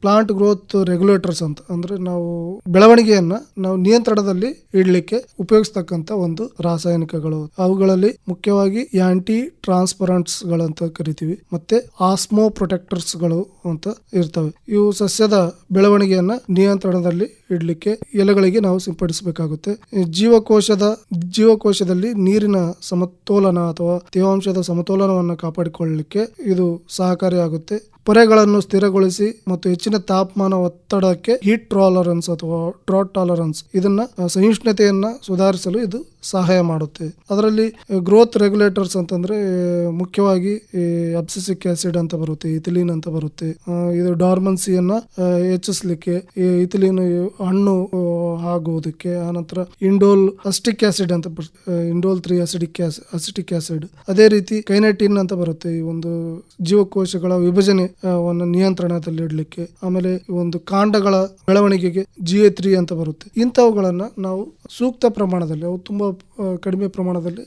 ಪ್ಲಾಂಟ್ ಗ್ರೋತ್ ರೆಗ್ಯುಲೇಟರ್ಸ್ ಅಂತ, ಅಂದ್ರೆ ನಾವು ಬೆಳವಣಿಗೆಯನ್ನ ನಾವು ನಿಯಂತ್ರಣದಲ್ಲಿ ಇಡ್ಲಿಕ್ಕೆ ಉಪಯೋಗಿಸ್ತಕ್ಕಂತ ಒಂದು ರಾಸಾಯನಿಕಗಳು. ಅವುಗಳಲ್ಲಿ ಮುಖ್ಯವಾಗಿ ಆಂಟಿ ಟ್ರಾನ್ಸ್ಪರೆಂಟ್ಸ್ ಗಳಂತ ಕರಿತೀವಿ, ಮತ್ತೆ ಆಸ್ಮೋ ಪ್ರೊಟೆಕ್ಟರ್ಸ್ ಗಳು ಅಂತ ಇರ್ತವೆ. ಇವು ಸಸ್ಯದ ಬೆಳವಣಿಗೆಯನ್ನ ನಿಯಂತ್ರಣದಲ್ಲಿ ಇಡ್ಲಿಕ್ಕೆ ಎಲೆಗಳಿಗೆ ನಾವು ಸಿಂಪಡಿಸಬೇಕಾಗುತ್ತೆ. ಜೀವಕೋಶದಲ್ಲಿ ನೀರಿನ ಸಮತೋಲನ ಅಥವಾ ತೇವಾಂಶದ ಸಮತೋಲನವನ್ನು ಕಾಪಾಡಿಕೊಳ್ಳಲಿಕ್ಕೆ ಇದು ಸಹಕಾರಿಯಾಗುತ್ತೆ. ಪೊರೆಗಳನ್ನು ಸ್ಥಿರಗೊಳಿಸಿ ಮತ್ತು ಹೆಚ್ಚಿನ ತಾಪಮಾನ ಒತ್ತಡಕ್ಕೆ ಹೀಟ್ ಟಾಲರೆನ್ಸ್ ಅಥವಾ ಡ್ರಾಟ್ ಟಾಲರೆನ್ಸ್, ಇದನ್ನ ಸಹಿಷ್ಣುತೆಯನ್ನ ಸುಧಾರಿಸಲು ಇದು ಸಹಾಯ ಮಾಡುತ್ತೆ. ಅದರಲ್ಲಿ ಗ್ರೋತ್ ರೆಗ್ಯುಲೇಟರ್ಸ್ ಅಂತಂದ್ರೆ ಮುಖ್ಯವಾಗಿ ಅಬ್ಸಿಸಿಕ್ ಆಸಿಡ್ ಅಂತ ಬರುತ್ತೆ, ಇಥಿಲೀನ್ ಅಂತ ಬರುತ್ತೆ. ಇದು ಡಾರ್ಮನ್ಸಿಯನ್ನ ಹೆಚ್ಚಿಸಲಿಕ್ಕೆ, ಇಥಿಲೀನ್ ಹಣ್ಣು ಆಗುವುದಕ್ಕೆ. ಆನಂತರ ಇಂಡೋಲ್ ಅಸ್ಟಿಕ್ ಆಸಿಡ್ ಅಂತ ಇಂಡೋಲ್ 3 ಅಸಿಟಿಕ್ ಆಸಿಡ್. ಅದೇ ರೀತಿ ಕೈನೆಟಿನ್ ಅಂತ ಬರುತ್ತೆ, ಈ ಒಂದು ಜೀವಕೋಶಗಳ ವಿಭಜನೆ ನಿಯಂತ್ರಣದಲ್ಲಿ ಇಡ್ಲಿಕ್ಕೆ. ಆಮೇಲೆ ಒಂದು ಕಾಂಡಗಳ ಬೆಳವಣಿಗೆಗೆ GA3 ಅಂತ ಬರುತ್ತೆ. ಇಂಥವುಗಳನ್ನ ನಾವು ಸೂಕ್ತ ಪ್ರಮಾಣದಲ್ಲಿ, ಅವು ತುಂಬಾ ಕಡಿಮೆ ಪ್ರಮಾಣದಲ್ಲಿ,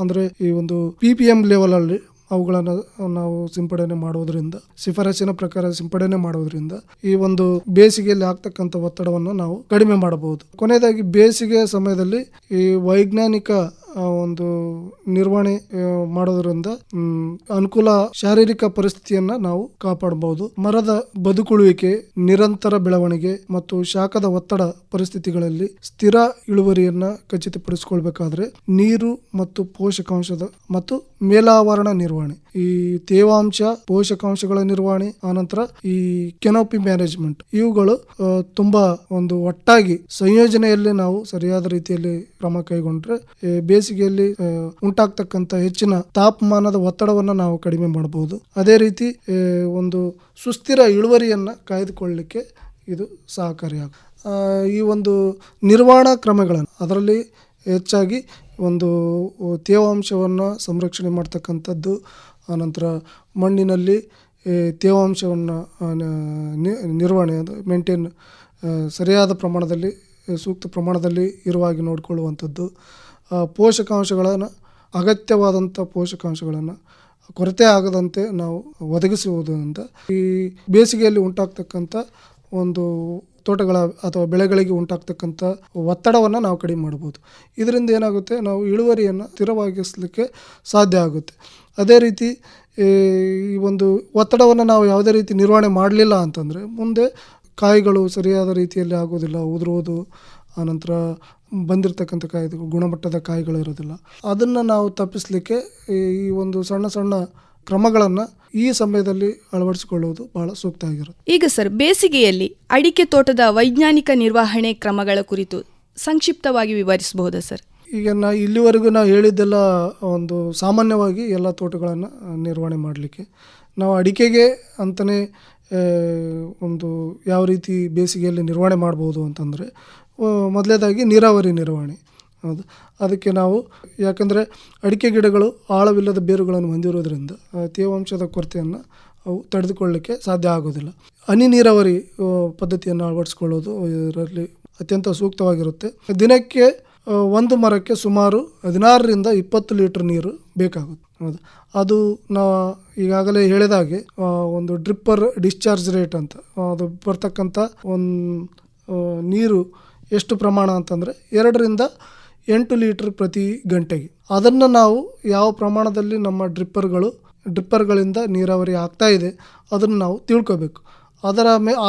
ಅಂದ್ರೆ ಈ ಒಂದು PPM ಲೆವೆಲ್ ಅಲ್ಲಿ ಅವುಗಳನ್ನು ನಾವು ಸಿಂಪಡಣೆ ಮಾಡೋದ್ರಿಂದ, ಶಿಫಾರಸಿನ ಪ್ರಕಾರ ಸಿಂಪಡಣೆ ಮಾಡೋದ್ರಿಂದ ಈ ಒಂದು ಬೇಸಿಗೆಯಲ್ಲಿ ಆಗ್ತಕ್ಕಂಥ ಒತ್ತಡವನ್ನು ನಾವು ಕಡಿಮೆ ಮಾಡಬಹುದು. ಕೊನೆಯದಾಗಿ ಬೇಸಿಗೆಯ ಸಮಯದಲ್ಲಿ ಈ ವೈಜ್ಞಾನಿಕ ಒಂದು ನಿರ್ವಹಣೆ ಮಾಡೋದ್ರಿಂದ ಅನುಕೂಲ ಶಾರೀರಿಕ ಪರಿಸ್ಥಿತಿಯನ್ನ ನಾವು ಕಾಪಾಡಬಹುದು. ಮರದ ಬದುಕುಳುವಿಕೆ, ನಿರಂತರ ಬೆಳವಣಿಗೆ ಮತ್ತು ಶಾಖದ ಒತ್ತಡ ಪರಿಸ್ಥಿತಿಗಳಲ್ಲಿ ಸ್ಥಿರ ಇಳುವರಿಯನ್ನ ಖಚಿತಪಡಿಸಿಕೊಳ್ಬೇಕಾದ್ರೆ ನೀರು ಮತ್ತು ಪೋಷಕಾಂಶದ ಮತ್ತು ಮೇಲಾವರಣ ನಿರ್ವಹಣೆ, ಈ ತೇವಾಂಶ, ಪೋಷಕಾಂಶಗಳ ನಿರ್ವಹಣೆ, ಆನಂತರ ಈ ಕೆನೋಪಿ ಮ್ಯಾನೇಜ್ಮೆಂಟ್, ಇವುಗಳು ತುಂಬಾ ಒಂದು ಒಟ್ಟಾಗಿ ಸಂಯೋಜನೆಯಲ್ಲಿ ನಾವು ಸರಿಯಾದ ರೀತಿಯಲ್ಲಿ ಕ್ರಮ ಕೈಗೊಂಡ್ರೆ ಬೇಸಿಗೆಯಲ್ಲಿ ಉಂಟಾಗ್ತಕ್ಕಂಥ ಹೆಚ್ಚಿನ ತಾಪಮಾನದ ಒತ್ತಡವನ್ನು ನಾವು ಕಡಿಮೆ ಮಾಡಬಹುದು. ಅದೇ ರೀತಿ ಒಂದು ಸುಸ್ಥಿರ ಇಳುವರಿಯನ್ನ ಕಾಯ್ದುಕೊಳ್ಳಲಿಕ್ಕೆ ಇದು ಸಹಕಾರಿಯಾಗುತ್ತೆ. ಈ ಒಂದು ನಿರ್ವಹಣಾ ಕ್ರಮಗಳನ್ನು, ಅದರಲ್ಲಿ ಹೆಚ್ಚಾಗಿ ಒಂದು ತೇವಾಂಶವನ್ನು ಸಂರಕ್ಷಣೆ ಮಾಡ್ತಕ್ಕಂಥದ್ದು, ಆನಂತರ ಮಣ್ಣಿನಲ್ಲಿ ತೇವಾಂಶವನ್ನು ನಿರ್ವಹಣೆ ಮೇಂಟೈನ್ ಸರಿಯಾದ ಪ್ರಮಾಣದಲ್ಲಿ, ಸೂಕ್ತ ಪ್ರಮಾಣದಲ್ಲಿ ಇರುವಾಗಿ ನೋಡಿಕೊಳ್ಳುವಂಥದ್ದು, ಪೋಷಕಾಂಶಗಳನ್ನು, ಅಗತ್ಯವಾದಂಥ ಪೋಷಕಾಂಶಗಳನ್ನು ಕೊರತೆ ಆಗದಂತೆ ನಾವು ಒದಗಿಸುವುದರಿಂದ ಈ ಬೇಸಿಗೆಯಲ್ಲಿ ಉಂಟಾಗ್ತಕ್ಕಂಥ ಒಂದು ತೋಟಗಳ ಅಥವಾ ಬೆಳೆಗಳಿಗೆ ಉಂಟಾಗ್ತಕ್ಕಂಥ ಒತ್ತಡವನ್ನು ನಾವು ಕಡಿಮೆ ಮಾಡ್ಬೋದು. ಇದರಿಂದ ಏನಾಗುತ್ತೆ, ನಾವು ಇಳುವರಿಯನ್ನು ಸ್ಥಿರವಾಗಿಸಲಿಕ್ಕೆ ಸಾಧ್ಯ ಆಗುತ್ತೆ. ಅದೇ ರೀತಿ ಈ ಒಂದು ಒತ್ತಡವನ್ನು ನಾವು ಯಾವುದೇ ರೀತಿ ನಿರ್ವಹಣೆ ಮಾಡಲಿಲ್ಲ ಅಂತಂದರೆ ಮುಂದೆ ಕಾಯಿಗಳು ಸರಿಯಾದ ರೀತಿಯಲ್ಲಿ ಆಗೋದಿಲ್ಲ, ಉದುರುವುದು, ಆನಂತರ ಬಂದಿರತಕ್ಕಂಥ ಕಾಯಿಗಳು ಗುಣಮಟ್ಟದ ಕಾಯಿಗಳು ಇರೋದಿಲ್ಲ. ಅದನ್ನು ನಾವು ತಪ್ಪಿಸಲಿಕ್ಕೆ ಈ ಒಂದು ಸಣ್ಣ ಸಣ್ಣ ಕ್ರಮಗಳನ್ನು ಈ ಸಮಯದಲ್ಲಿ ಅಳವಡಿಸಿಕೊಳ್ಳುವುದು ಬಹಳ ಸೂಕ್ತ ಆಗಿರುತ್ತೆ.
ಈಗ ಸರ್, ಬೇಸಿಗೆಯಲ್ಲಿ ಅಡಿಕೆ ತೋಟದ ವೈಜ್ಞಾನಿಕ ನಿರ್ವಹಣೆ ಕ್ರಮಗಳ ಕುರಿತು ಸಂಕ್ಷಿಪ್ತವಾಗಿ ವಿವರಿಸಬಹುದಾ ಸರ್?
ಈಗ ಇಲ್ಲಿವರೆಗೂ ನಾವು ಹೇಳಿದ್ದೆಲ್ಲ ಒಂದು ಸಾಮಾನ್ಯವಾಗಿ ಎಲ್ಲ ತೋಟಗಳನ್ನು ನಿರ್ವಹಣೆ ಮಾಡಲಿಕ್ಕೆ. ನಾವು ಅಡಿಕೆಗೆ ಅಂತಲೇ ಒಂದು ಯಾವ ರೀತಿ ಬೇಸಿಗೆಯಲ್ಲಿ ನಿರ್ವಹಣೆ ಮಾಡ್ಬೋದು ಅಂತಂದರೆ, ಮೊದಲನೇದಾಗಿ ನೀರಾವರಿ ನಿರ್ವಹಣೆ. ಹೌದು, ಅದಕ್ಕೆ ನಾವು, ಯಾಕಂದರೆ ಅಡಿಕೆ ಗಿಡಗಳು ಆಳವಿಲ್ಲದ ಬೇರುಗಳನ್ನು ಹೊಂದಿರೋದ್ರಿಂದ ತೇವಾಂಶದ ಕೊರತೆಯನ್ನು ಅವು ತಡೆದುಕೊಳ್ಳಲಿಕ್ಕೆ ಸಾಧ್ಯ ಆಗೋದಿಲ್ಲ. ಹನಿ ನೀರಾವರಿ ಪದ್ಧತಿಯನ್ನು ಅಳವಡಿಸ್ಕೊಳ್ಳೋದು ಇದರಲ್ಲಿ ಅತ್ಯಂತ ಸೂಕ್ತವಾಗಿರುತ್ತೆ. ದಿನಕ್ಕೆ ಒಂದು ಮರಕ್ಕೆ ಸುಮಾರು 16ರಿಂದ 20 ಲೀಟರ್ ನೀರು ಬೇಕಾಗುತ್ತೆ. ಹೌದು, ಅದು ನಾವು ಈಗಾಗಲೇ ಹೇಳಿದಾಗೆ ಒಂದು ಡ್ರಿಪ್ಪರ್ ಡಿಸ್ಚಾರ್ಜ್ ರೇಟ್ ಅಂತ ಅದು ಬರ್ತಕ್ಕಂಥ ಒಂದು ನೀರು ಎಷ್ಟು ಪ್ರಮಾಣ ಅಂತಂದರೆ 2ರಿಂದ 8 ಲೀಟರ್ ಪ್ರತಿ ಗಂಟೆಗೆ. ಅದನ್ನು ನಾವು ಯಾವ ಪ್ರಮಾಣದಲ್ಲಿ ನಮ್ಮ ಡ್ರಿಪ್ಪರ್ಗಳಿಂದ ನೀರಾವರಿ ಆಗ್ತಾ ಇದೆ ಅದನ್ನು ನಾವು ತಿಳ್ಕೋಬೇಕು.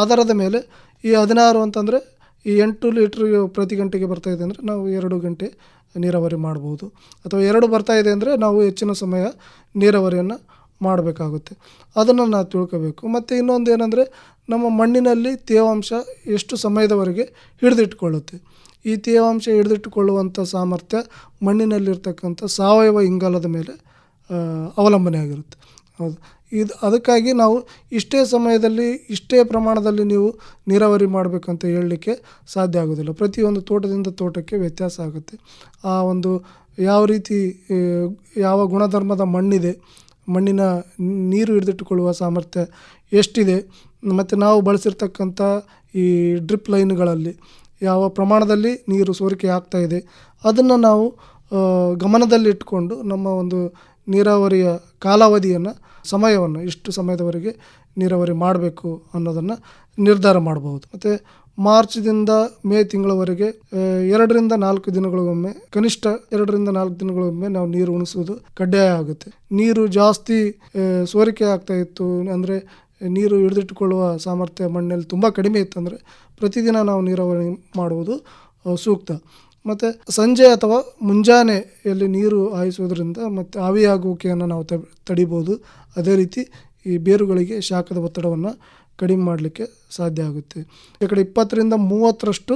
ಆಧಾರದ ಮೇಲೆ ಈ 16 ಅಂತಂದರೆ ಈ 8 ಲೀಟ್ರ್ ಪ್ರತಿ ಗಂಟೆಗೆ ಬರ್ತಾಯಿದೆ ಅಂದರೆ ನಾವು 2 ಗಂಟೆ ನೀರಾವರಿ ಮಾಡ್ಬೋದು, ಅಥವಾ 2 ಬರ್ತಾಯಿದೆ ಅಂದರೆ ನಾವು ಹೆಚ್ಚಿನ ಸಮಯ ನೀರಾವರಿಯನ್ನು ಮಾಡಬೇಕಾಗುತ್ತೆ. ಅದನ್ನು ನಾವು ತಿಳ್ಕೋಬೇಕು. ಮತ್ತು ಇನ್ನೊಂದು ಏನಂದರೆ, ನಮ್ಮ ಮಣ್ಣಿನಲ್ಲಿ ತೇವಾಂಶ ಎಷ್ಟು ಸಮಯದವರೆಗೆ ಹಿಡಿದಿಟ್ಟುಕೊಳ್ಳುತ್ತೆ. ಈ ತೇವಾಂಶ ಹಿಡಿದಿಟ್ಟುಕೊಳ್ಳುವಂಥ ಸಾಮರ್ಥ್ಯ ಮಣ್ಣಿನಲ್ಲಿರ್ತಕ್ಕಂಥ ಸಾವಯವ ಇಂಗಾಲದ ಮೇಲೆ ಅವಲಂಬನೆ ಆಗಿರುತ್ತೆ. ಹೌದು, ಅದಕ್ಕಾಗಿ ನಾವು ಇಷ್ಟೇ ಸಮಯದಲ್ಲಿ ಇಷ್ಟೇ ಪ್ರಮಾಣದಲ್ಲಿ ನೀವು ನೀರಾವರಿ ಮಾಡಬೇಕಂತ ಹೇಳಲಿಕ್ಕೆ ಸಾಧ್ಯ ಆಗೋದಿಲ್ಲ. ಪ್ರತಿಯೊಂದು ತೋಟದಿಂದ ತೋಟಕ್ಕೆ ವ್ಯತ್ಯಾಸ ಆಗುತ್ತೆ. ಆ ಒಂದು ಯಾವ ರೀತಿ ಯಾವ ಗುಣಧರ್ಮದ ಮಣ್ಣಿದೆ, ಮಣ್ಣಿನ ನೀರು ಹಿಡಿದಿಟ್ಟುಕೊಳ್ಳುವ ಸಾಮರ್ಥ್ಯ ಎಷ್ಟಿದೆ, ಮತ್ತು ನಾವು ಬಳಸಿರ್ತಕ್ಕಂಥ ಈ ಡ್ರಿಪ್ ಲೈನ್ಗಳಲ್ಲಿ ಯಾವ ಪ್ರಮಾಣದಲ್ಲಿ ನೀರು ಸೋರಿಕೆ ಆಗ್ತಾ ಇದೆ, ಅದನ್ನು ನಾವು ಗಮನದಲ್ಲಿಟ್ಟುಕೊಂಡು ನಮ್ಮ ಒಂದು ನೀರಾವರಿಯ ಕಾಲಾವಧಿಯನ್ನು, ಸಮಯವನ್ನು, ಇಷ್ಟು ಸಮಯದವರೆಗೆ ನೀರಾವರಿ ಮಾಡಬೇಕು ಅನ್ನೋದನ್ನು ನಿರ್ಧಾರ ಮಾಡಬಹುದು. ಮತ್ತು ಮಾರ್ಚ್ದಿಂದ ಮೇ ತಿಂಗಳವರೆಗೆ 2ರಿಂದ 4 ದಿನಗಳಿಗೊಮ್ಮೆ, ಕನಿಷ್ಠ 2ರಿಂದ 4 ದಿನಗಳಿಗೊಮ್ಮೆ ನಾವು ನೀರು ಉಣಿಸುವುದು ಕಡ್ಡಾಯ ಆಗುತ್ತೆ. ನೀರು ಜಾಸ್ತಿ ಸೋರಿಕೆ ಆಗ್ತಾ ಇತ್ತು ಅಂದರೆ, ನೀರು ಹಿಡಿದಿಟ್ಟುಕೊಳ್ಳುವ ಸಾಮರ್ಥ್ಯ ಮಣ್ಣಲ್ಲಿ ತುಂಬ ಕಡಿಮೆ ಇತ್ತಂದರೆ ಪ್ರತಿದಿನ ನಾವು ನೀರಾವರಿ ಮಾಡುವುದು ಸೂಕ್ತ. ಮತ್ತು ಸಂಜೆ ಅಥವಾ ಮುಂಜಾನೆಯಲ್ಲಿ ನೀರು ಹಾಯಿಸೋದ್ರಿಂದ ಮತ್ತು ಆವಿಯಾಗುವಿಕೆಯನ್ನು ನಾವು ತಡಿಬೋದು. ಅದೇ ರೀತಿ ಈ ಬೇರುಗಳಿಗೆ ಶಾಖದ ಒತ್ತಡವನ್ನು ಕಡಿಮೆ ಮಾಡಲಿಕ್ಕೆ ಸಾಧ್ಯ ಆಗುತ್ತೆ. ಈ ಕಡೆ 20ರಿಂದ 30ರಷ್ಟು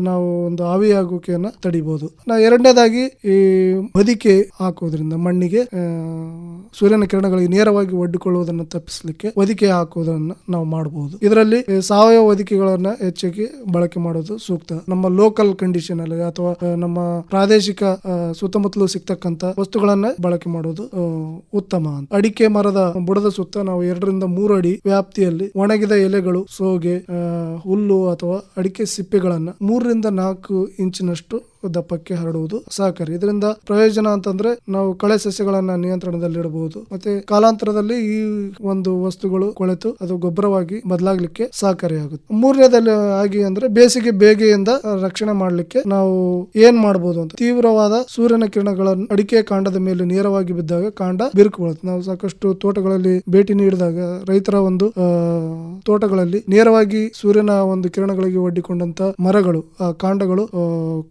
ನಾವು ಒಂದು ಆವಿಯಾಗುವಿಕೆಯನ್ನು ತಡಿಬೋದು. ಎರಡನೇದಾಗಿ ಈ ಹೊದಿಕೆ ಹಾಕೋದ್ರಿಂದ ಮಣ್ಣಿಗೆ ಸೂರ್ಯನ ಕಿರಣಗಳಿಗೆ ನೇರವಾಗಿ ಒಡ್ಡಿಕೊಳ್ಳುವುದನ್ನು ತಪ್ಪಿಸಲಿಕ್ಕೆ ಹೊದಿಕೆ ಹಾಕೋದನ್ನು ನಾವು ಮಾಡಬಹುದು. ಇದರಲ್ಲಿ ಸಾವಯವ ಹೊದಿಕೆಗಳನ್ನ ಹೆಚ್ಚಾಗಿ ಬಳಕೆ ಮಾಡೋದು ಸೂಕ್ತ. ನಮ್ಮ ಲೋಕಲ್ ಕಂಡೀಷನ್ ಅಲ್ಲಿ ಅಥವಾ ನಮ್ಮ ಪ್ರಾದೇಶಿಕ ಸುತ್ತಮುತ್ತಲು ಸಿಗ್ತಕ್ಕಂಥ ವಸ್ತುಗಳನ್ನ ಬಳಕೆ ಮಾಡೋದು ಉತ್ತಮ ಅಂತ. ಅಡಿಕೆ ಮರದ ಬುಡದ ಸುತ್ತ ನಾವು 2ರಿಂದ 3 ಅಡಿ ವ್ಯಾಪ್ತಿಯಲ್ಲಿ ಒಣಗಿದ ಎಲೆಗಳು, ಸೋಗೆ, ಹುಲ್ಲು ಅಥವಾ ಅಡಿಕೆ ಸಿಪ್ಪೆಗಳನ್ನ 3ರಿಂದ 4 ಇಂಚಿನಷ್ಟು ದಪ್ಪಕ್ಕೆ ಹರಡುವುದು ಸಹಕಾರಿ. ಇದರಿಂದ ಪ್ರಯೋಜನ ಅಂತಂದ್ರೆ ನಾವು ಕಳೆ ಸಸ್ಯಗಳನ್ನ ನಿಯಂತ್ರಣದಲ್ಲಿಡಬಹುದು, ಮತ್ತೆ ಕಾಲಾಂತರದಲ್ಲಿ ಈ ಒಂದು ವಸ್ತುಗಳು ಕೊಳೆತು ಅದು ಗೊಬ್ಬರವಾಗಿ ಬದಲಾಗ್ಲಿಕ್ಕೆ ಸಹಕಾರಿಯಾಗುತ್ತೆ. ಮೂರನೇದಲ್ಲಿ ಆಗಿ ಅಂದ್ರೆ ಬೇಸಿಗೆ ಬೇಗೆಯಿಂದ ರಕ್ಷಣೆ ಮಾಡ್ಲಿಕ್ಕೆ ನಾವು ಏನ್ ಮಾಡಬಹುದು ಅಂತ, ತೀವ್ರವಾದ ಸೂರ್ಯನ ಕಿರಣಗಳನ್ನು ಅಡಿಕೆ ಕಾಂಡದ ಮೇಲೆ ನೇರವಾಗಿ ಬಿದ್ದಾಗ ಕಾಂಡ ಬಿರುಕುಗೊಳ್ಳುತ್ತೆ. ನಾವು ಸಾಕಷ್ಟು ತೋಟಗಳಲ್ಲಿ ಭೇಟಿ ನೀಡಿದಾಗ ರೈತರ ಒಂದು ತೋಟಗಳಲ್ಲಿ ನೇರವಾಗಿ ಸೂರ್ಯನ ಒಂದು ಕಿರಣಗಳಿಗೆ ಒಡ್ಡಿಕೊಂಡಂತ ಮರಗಳು, ಆ ಕಾಂಡಗಳು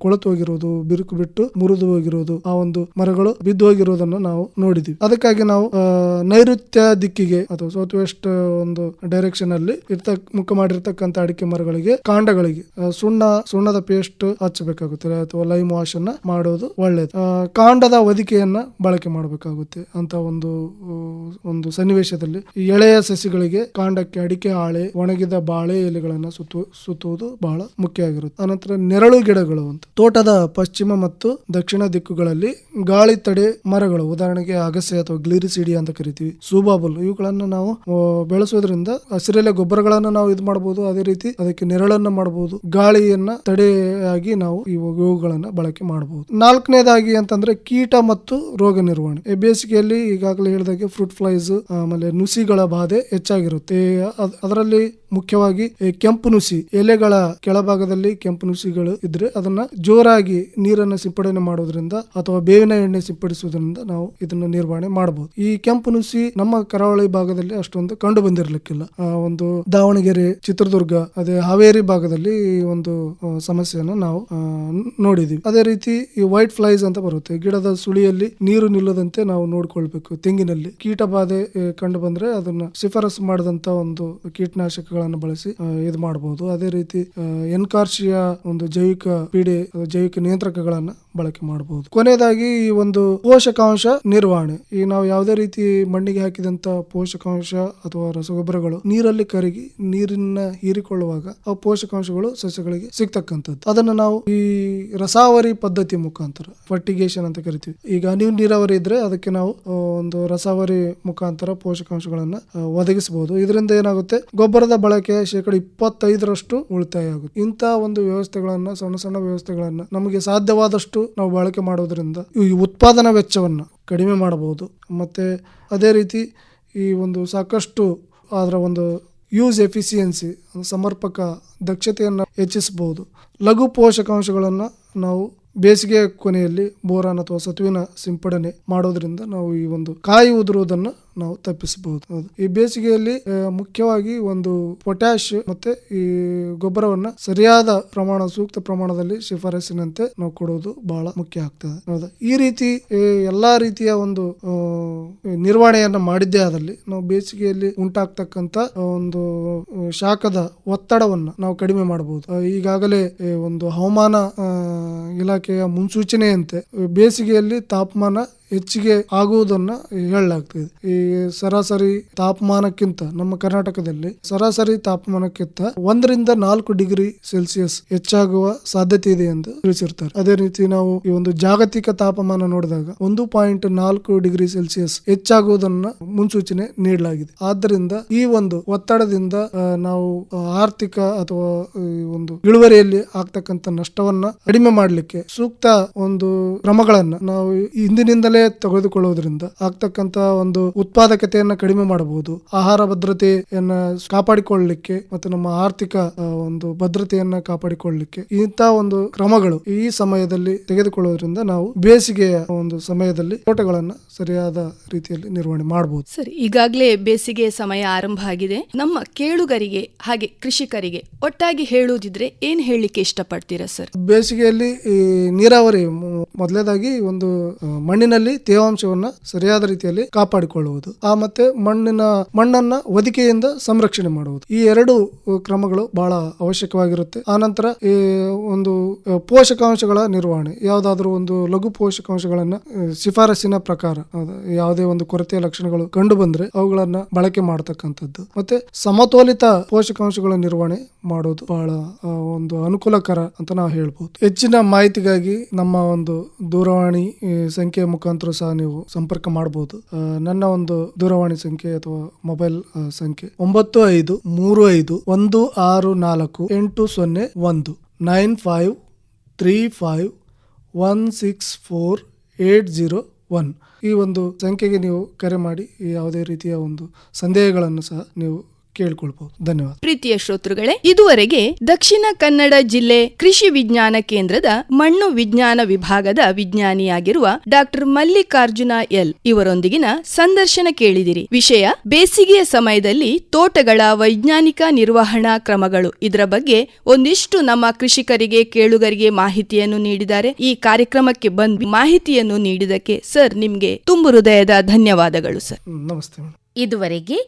ಕೊಳೆತು ಹೋಗಿರುವುದು, ಬಿರುಕು ಬಿಟ್ಟು ಮುರಿದು ಹೋಗಿರುವುದು, ಆ ಒಂದು ಮರಗಳು ಬಿದ್ದು ಹೋಗಿರುವುದನ್ನು ನಾವು ನೋಡಿದ್ವಿ. ಅದಕ್ಕಾಗಿ ನಾವು ನೈಋತ್ಯ ದಿಕ್ಕಿಗೆ ಅಥವಾ ಸೌತ್ ವೆಸ್ಟ್ ಒಂದು ಡೈರೆಕ್ಷನ್ ಅಲ್ಲಿ ಮುಖ ಮಾಡಿರ್ತಕ್ಕಂಥ ಅಡಿಕೆ ಮರಗಳಿಗೆ ಕಾಂಡಗಳಿಗೆ ಸುಣ್ಣದ ಪೇಸ್ಟ್ ಹಚ್ಚಬೇಕಾಗುತ್ತೆ ಅಥವಾ ಲೈಮ್ ವಾಶ್ ಅನ್ನ ಮಾಡೋದು ಒಳ್ಳೇದು. ಕಾಂಡದ ಹೊದಿಕೆಯನ್ನ ಬಳಕೆ ಮಾಡಬೇಕಾಗುತ್ತೆ ಅಂತ ಒಂದು ಸನ್ನಿವೇಶದಲ್ಲಿ ಎಳೆಯ ಸಸಿಗಳಿಗೆ ಕಾಂಡಕ್ಕೆ ಅಡಿಕೆ ಹಾಳೆ, ಒಣಗಿದ ಬಾಳೆ ಎಲೆಗಳನ್ನ ಸುತ್ತುವುದು ಬಹಳ ಮುಖ್ಯ ಆಗಿರುತ್ತೆ. ಅನಂತರ ನೆರಳು ಗಿಡಗಳು ಅಂತ ತೋಟದ ಪಶ್ಚಿಮ ಮತ್ತು ದಕ್ಷಿಣ ದಿಕ್ಕುಗಳಲ್ಲಿ ಗಾಳಿ ತಡೆ ಮರಗಳು, ಉದಾಹರಣೆಗೆ ಅಗಸೆ ಅಥವಾ ಗ್ಲಿರಿಸಿಡಿ ಅಂತ ಕರಿತೀವಿ, ಸೂಬಾಬುಲ್, ಇವುಗಳನ್ನ ನಾವು ಬೆಳೆಸೋದ್ರಿಂದ ಹಸಿರೆಲೆ ಗೊಬ್ಬರಗಳನ್ನ ನಾವು ಇದು ಮಾಡಬಹುದು. ಅದೇ ರೀತಿ ಅದಕ್ಕೆ ನೆರಳನ್ನ ಮಾಡಬಹುದು, ಗಾಳಿಯನ್ನ ತಡೆಯಾಗಿ ನಾವು ಇವುಗಳನ್ನ ಬಳಕೆ ಮಾಡಬಹುದು. ನಾಲ್ಕನೇದಾಗಿ ಅಂತಂದ್ರೆ ಕೀಟ ಮತ್ತು ರೋಗ ನಿರ್ವಹಣೆ. ಬೇಸಿಗೆಯಲ್ಲಿ ಈಗಾಗಲೇ ಹೇಳಿದಾಗೆ ಫ್ರೂಟ್ ಫ್ಲೈಸ್, ಆಮೇಲೆ ನುಸಿಗಳ ಬಾಧೆ ಹೆಚ್ಚಾಗಿರುತ್ತೆ. ಅದರಲ್ಲಿ ಮುಖ್ಯವಾಗಿ ಕೆಂಪು ನುಸಿ, ಎಲೆಗಳ ಕೆಳಭಾಗದಲ್ಲಿ ಕೆಂಪು ನುಸಿಗಳು ಇದ್ರೆ ಅದನ್ನ ಜೋರಾಗಿ ನೀರನ್ನು ಸಿಂಪಡಣೆ ಮಾಡೋದ್ರಿಂದ ಅಥವಾ ಬೇವಿನ ಎಣ್ಣೆ ಸಿಂಪಡಿಸುವುದರಿಂದ ನಾವು ಇದನ್ನ ನಿರ್ವಹಣೆ ಮಾಡಬಹುದು. ಈ ಕೆಂಪು ನುಸಿ ನಮ್ಮ ಕರಾವಳಿ ಭಾಗದಲ್ಲಿ ಅಷ್ಟೊಂದು ಕಂಡು ಬಂದಿರಲಿಕ್ಕಿಲ್ಲ. ಒಂದು ದಾವಣಗೆರೆ, ಚಿತ್ರದುರ್ಗ, ಅದೇ ಹಾವೇರಿ ಭಾಗದಲ್ಲಿ ಒಂದು ಸಮಸ್ಯೆಯನ್ನು ನಾವು ನೋಡಿದೀವಿ. ಅದೇ ರೀತಿ ಈ ವೈಟ್ ಫ್ಲೈಸ್ ಅಂತ ಬರುತ್ತೆ. ಗಿಡದ ಸುಳಿಯಲ್ಲಿ ನೀರು ನಿಲ್ಲದಂತೆ ನಾವು ನೋಡ್ಕೊಳ್ಬೇಕು. ತೆಂಗಿನಲ್ಲಿ ಕೀಟ ಬಾಧೆ ಕಂಡು ಬಂದ್ರೆ ಅದನ್ನ ಶಿಫಾರಸು ಮಾಡಿದಂತ ಒಂದು ಕೀಟನಾಶಕಗಳನ್ನು ಬಳಸಿ ಇದು ಮಾಡಬಹುದು. ಅದೇ ರೀತಿ ಎನ್ಕಾರ್ಸಿಯಾ ಒಂದು ಜೈವಿಕ ಪೀಡೆ, ಜೈವಿಕ ನಿಯಂತ್ರಕಗಳನ್ನ ಬಳಕೆ ಮಾಡಬಹುದು. ಕೊನೆಯದಾಗಿ ಈ ಒಂದು ಪೋಷಕಾಂಶ ನಿರ್ವಹಣೆ. ಈ ನಾವು ಯಾವುದೇ ರೀತಿ ಮಣ್ಣಿಗೆ ಹಾಕಿದಂತ ಪೋಷಕಾಂಶ ಅಥವಾ ರಸಗೊಬ್ಬರಗಳು ನೀರಲ್ಲಿ ಕರಗಿ ನೀರನ್ನ ಹೀರಿಕೊಳ್ಳುವಾಗ ಆ ಪೋಷಕಾಂಶಗಳು ಸಸ್ಯಗಳಿಗೆ ಸಿಗ್ತಕ್ಕಂಥದ್ದು. ಅದನ್ನು ನಾವು ಈ ರಸಾವರಿ ಪದ್ಧತಿ ಮುಖಾಂತರ, ಫರ್ಟಿಗೇಷನ್ ಅಂತ ಕರಿತೀವಿ. ಈಗ ಹನಿ ನೀರಾವರಿ ಇದ್ರೆ ಅದಕ್ಕೆ ನಾವು ಒಂದು ರಸಾವರಿ ಮುಖಾಂತರ ಪೋಷಕಾಂಶಗಳನ್ನ ಒದಗಿಸಬಹುದು. ಇದರಿಂದ ಏನಾಗುತ್ತೆ, ಗೊಬ್ಬರದ ಬಳಕೆ 25% ಉಳಿತಾಯ ಆಗುತ್ತೆ. ಇಂಥ ಒಂದು ವ್ಯವಸ್ಥೆಗಳನ್ನ, ಸಣ್ಣ ಸಣ್ಣ ವ್ಯವಸ್ಥೆಗಳನ್ನ ನಮಗೆ ಸಾಧ್ಯವಾದಷ್ಟು ನಾವು ಬಳಕೆ ಮಾಡೋದ್ರಿಂದ ಈ ಉತ್ಪಾದನಾ ವೆಚ್ಚವನ್ನ ಕಡಿಮೆ ಮಾಡಬಹುದು. ಮತ್ತೆ ಅದೇ ರೀತಿ ಈ ಒಂದು ಸಾಕಷ್ಟು ಅದರ ಒಂದು ಯೂಸ್ ಎಫಿಸಿಯನ್ಸಿ, ಸಮರ್ಪಕ ದಕ್ಷತೆಯನ್ನು ಹೆಚ್ಚಿಸಬಹುದು. ಲಘು ಪೋಷಕಾಂಶಗಳನ್ನು ನಾವು ಬೇಸಿಗೆ ಕೊನೆಯಲ್ಲಿ ಬೋರಾನ್ ಅಥವಾ ಸತುವಿನ ಸಿಂಪಡಣೆ ಮಾಡೋದ್ರಿಂದ ನಾವು ಈ ಒಂದು ಕಾಯಿ ಉದುರುವುದನ್ನು ನಾವು ತಪ್ಪಿಸಬಹುದು. ಈ ಬೇಸಿಗೆಯಲ್ಲಿ ಮುಖ್ಯವಾಗಿ ಒಂದು ಪೊಟ್ಯಾಶ್ ಮತ್ತೆ ಈ ಗೊಬ್ಬರವನ್ನ ಸರಿಯಾದ ಪ್ರಮಾಣ, ಸೂಕ್ತ ಪ್ರಮಾಣದಲ್ಲಿ ಶಿಫಾರಸಿನಂತೆ ನಾವು ಕೊಡೋದು ಬಹಳ ಮುಖ್ಯ ಆಗ್ತದೆ. ಹೌದಾ? ಈ ರೀತಿ ಎಲ್ಲಾ ರೀತಿಯ ಒಂದು ನಿರ್ವಹಣೆಯನ್ನ ಮಾಡಿದ್ದೇ ಆದಲ್ಲಿ ನಾವು ಬೇಸಿಗೆಯಲ್ಲಿ ಉಂಟಾಗ್ತಕ್ಕಂತ ಒಂದು ಶಾಖದ ಒತ್ತಡವನ್ನ ನಾವು ಕಡಿಮೆ ಮಾಡಬಹುದು. ಈಗಾಗಲೇ ಒಂದು ಹವಾಮಾನ ಇಲಾಖೆಯ ಮುನ್ಸೂಚನೆಯಂತೆ ಬೇಸಿಗೆಯಲ್ಲಿ ತಾಪಮಾನ ಹೆಚ್ಚಿಗೆ ಆಗುವುದನ್ನ ಹೇಳಲಾಗ್ತದೆ. ಈ ಸರಾಸರಿ ತಾಪಮಾನಕ್ಕಿಂತ ನಮ್ಮ ಕರ್ನಾಟಕದಲ್ಲಿ ಸರಾಸರಿ ತಾಪಮಾನಕ್ಕಿಂತ 1 ರಿಂದ 4 ಡಿಗ್ರಿ ಸೆಲ್ಸಿಯಸ್ ಹೆಚ್ಚಾಗುವ ಸಾಧ್ಯತೆ ಇದೆ ಎಂದು ತಿಳಿಸಿರ್ತಾರೆ. ಅದೇ ರೀತಿ ನಾವು ಈ ಒಂದು ಜಾಗತಿಕ ತಾಪಮಾನ ನೋಡಿದಾಗ 1.4 ಡಿಗ್ರಿ ಸೆಲ್ಸಿಯಸ್ ಹೆಚ್ಚಾಗುವುದನ್ನ ಮುನ್ಸೂಚನೆ ನೀಡಲಾಗಿದೆ. ಆದ್ದರಿಂದ ಈ ಒಂದು ಒತ್ತಡದಿಂದ ನಾವು ಆರ್ಥಿಕ ಅಥವಾ ಒಂದು ಇಳುವರಿಯಲ್ಲಿ ಆಗ್ತಕ್ಕಂಥ ನಷ್ಟವನ್ನ ಕಡಿಮೆ ಮಾಡಲಿಕ್ಕೆ ಸೂಕ್ತ ಒಂದು ಕ್ರಮಗಳನ್ನ ನಾವು ಇಂದಿನಿಂದಲೇ ತೆಗೆದುಕೊಳ್ಳುವುದರಿಂದ ಆಗ್ತಕ್ಕಂತ ಒಂದು ಉತ್ಪಾದಕತೆಯನ್ನ ಕಡಿಮೆ ಮಾಡಬಹುದು. ಆಹಾರ ಭದ್ರತೆಯನ್ನ ಕಾಪಾಡಿಕೊಳ್ಳಲಿಕ್ಕೆ ಮತ್ತು ನಮ್ಮ ಆರ್ಥಿಕ ಒಂದು ಭದ್ರತೆಯನ್ನ ಕಾಪಾಡಿಕೊಳ್ಳಲಿಕ್ಕೆ ಇಂಥ ಒಂದು ಕ್ರಮಗಳು ಈ ಸಮಯದಲ್ಲಿ ತೆಗೆದುಕೊಳ್ಳುವುದರಿಂದ ನಾವು ಬೇಸಿಗೆಯ ಒಂದು ಸಮಯದಲ್ಲಿ ತೋಟಗಳನ್ನ ಸರಿಯಾದ ರೀತಿಯಲ್ಲಿ ನಿರ್ವಹಣೆ ಮಾಡಬಹುದು.
ಸರಿ, ಈಗಾಗಲೇ ಬೇಸಿಗೆ ಸಮಯ ಆರಂಭ ಆಗಿದೆ. ನಮ್ಮ ಕೇಳುಗರಿಗೆ ಹಾಗೆ ಕೃಷಿಕರಿಗೆ ಒಟ್ಟಾಗಿ ಹೇಳುವುದಿದ್ರೆ ಏನ್ ಹೇಳಲಿಕ್ಕೆ ಇಷ್ಟಪಡ್ತೀರಾ ಸರ್?
ಬೇಸಿಗೆಯಲ್ಲಿ ಈ ನೀರಾವರಿ ಮೊದಲೇದಾಗಿ ಒಂದು ಮಣ್ಣಿನಲ್ಲಿ ತೇವಾಂಶವನ್ನ ಸರಿಯಾದ ರೀತಿಯಲ್ಲಿ ಕಾಪಾಡಿಕೊಳ್ಳುವುದು, ಮತ್ತೆ ಮಣ್ಣನ್ನ ಹೊದಿಕೆಯಿಂದ ಸಂರಕ್ಷಣೆ ಮಾಡುವುದು, ಈ 2 ಕ್ರಮಗಳು ಬಹಳ ಅವಶ್ಯಕವಾಗಿರುತ್ತೆ. ಆನಂತರ ಈ ಒಂದು ಪೋಷಕಾಂಶಗಳ ನಿರ್ವಹಣೆ, ಯಾವುದಾದ್ರೂ ಒಂದು ಲಘು ಪೋಷಕಾಂಶಗಳನ್ನ ಶಿಫಾರಸಿನ ಪ್ರಕಾರ ಯಾವುದೇ ಒಂದು ಕೊರತೆಯ ಲಕ್ಷಣಗಳು ಕಂಡು ಬಂದ್ರೆ ಅವುಗಳನ್ನ ಬಳಕೆ ಮಾಡತಕ್ಕಂಥದ್ದು, ಮತ್ತೆ ಸಮತೋಲಿತ ಪೋಷಕಾಂಶಗಳ ನಿರ್ವಹಣೆ ಮಾಡೋದು ಬಹಳ ಒಂದು ಅನುಕೂಲಕರ ಅಂತ ನಾವು ಹೇಳ್ಬೋದು. ಹೆಚ್ಚಿನ ಮಾಹಿತಿಗಾಗಿ ನಮ್ಮ ಒಂದು ದೂರವಾಣಿ ಸಂಖ್ಯೆ ಮುಖಾಂತರ ಸಹ ನೀವು ಸಂಪರ್ಕ ಮಾಡಬಹುದು. ನನ್ನ ಒಂದು ದೂರವಾಣಿ ಸಂಖ್ಯೆ ಅಥವಾ ಮೊಬೈಲ್ ಸಂಖ್ಯೆ 9535164801 9535164801. 1648001. ಈ ಒಂದು ಸಂಖ್ಯೆಗೆ ನೀವು ಕರೆ ಮಾಡಿ ಯಾವುದೇ ರೀತಿಯ ಒಂದು ಸಂದೇಹಗಳನ್ನು ಸಹ ನೀವು ಕೇಳಿಕೊಳ್ಬಹುದು. ಧನ್ಯವಾದ.
ಪ್ರೀತಿಯ ಶ್ರೋತೃಗಳೇ, ಇದುವರೆಗೆ ದಕ್ಷಿಣ ಕನ್ನಡ ಜಿಲ್ಲೆ ಕೃಷಿ ವಿಜ್ಞಾನ ಕೇಂದ್ರದ ಮಣ್ಣು ವಿಜ್ಞಾನ ವಿಭಾಗದ ವಿಜ್ಞಾನಿಯಾಗಿರುವ ಡಾಕ್ಟರ್ ಮಲ್ಲಿಕಾರ್ಜುನ ಎಲ್ ಇವರೊಂದಿಗಿನ ಸಂದರ್ಶನ ಕೇಳಿದಿರಿ. ವಿಷಯ ಬೇಸಿಗೆಯ ಸಮಯದಲ್ಲಿ ತೋಟಗಳ ವೈಜ್ಞಾನಿಕ ನಿರ್ವಹಣಾ ಕ್ರಮಗಳು. ಇದರ ಬಗ್ಗೆ ಒಂದಿಷ್ಟು ನಮ್ಮ ಕೃಷಿಕರಿಗೆ ಕೇಳುಗರಿಗೆ ಮಾಹಿತಿಯನ್ನು ನೀಡಿದ್ದಾರೆ. ಈ ಕಾರ್ಯಕ್ರಮಕ್ಕೆ ಬಂದು ಮಾಹಿತಿಯನ್ನು ನೀಡಿದಕ್ಕೆ ಸರ್ ನಿಮ್ಗೆ ತುಂಬು ಹೃದಯದ ಧನ್ಯವಾದಗಳು ಸರ್.
ನಮಸ್ತೆ.
ಇದುವರೆಗೆ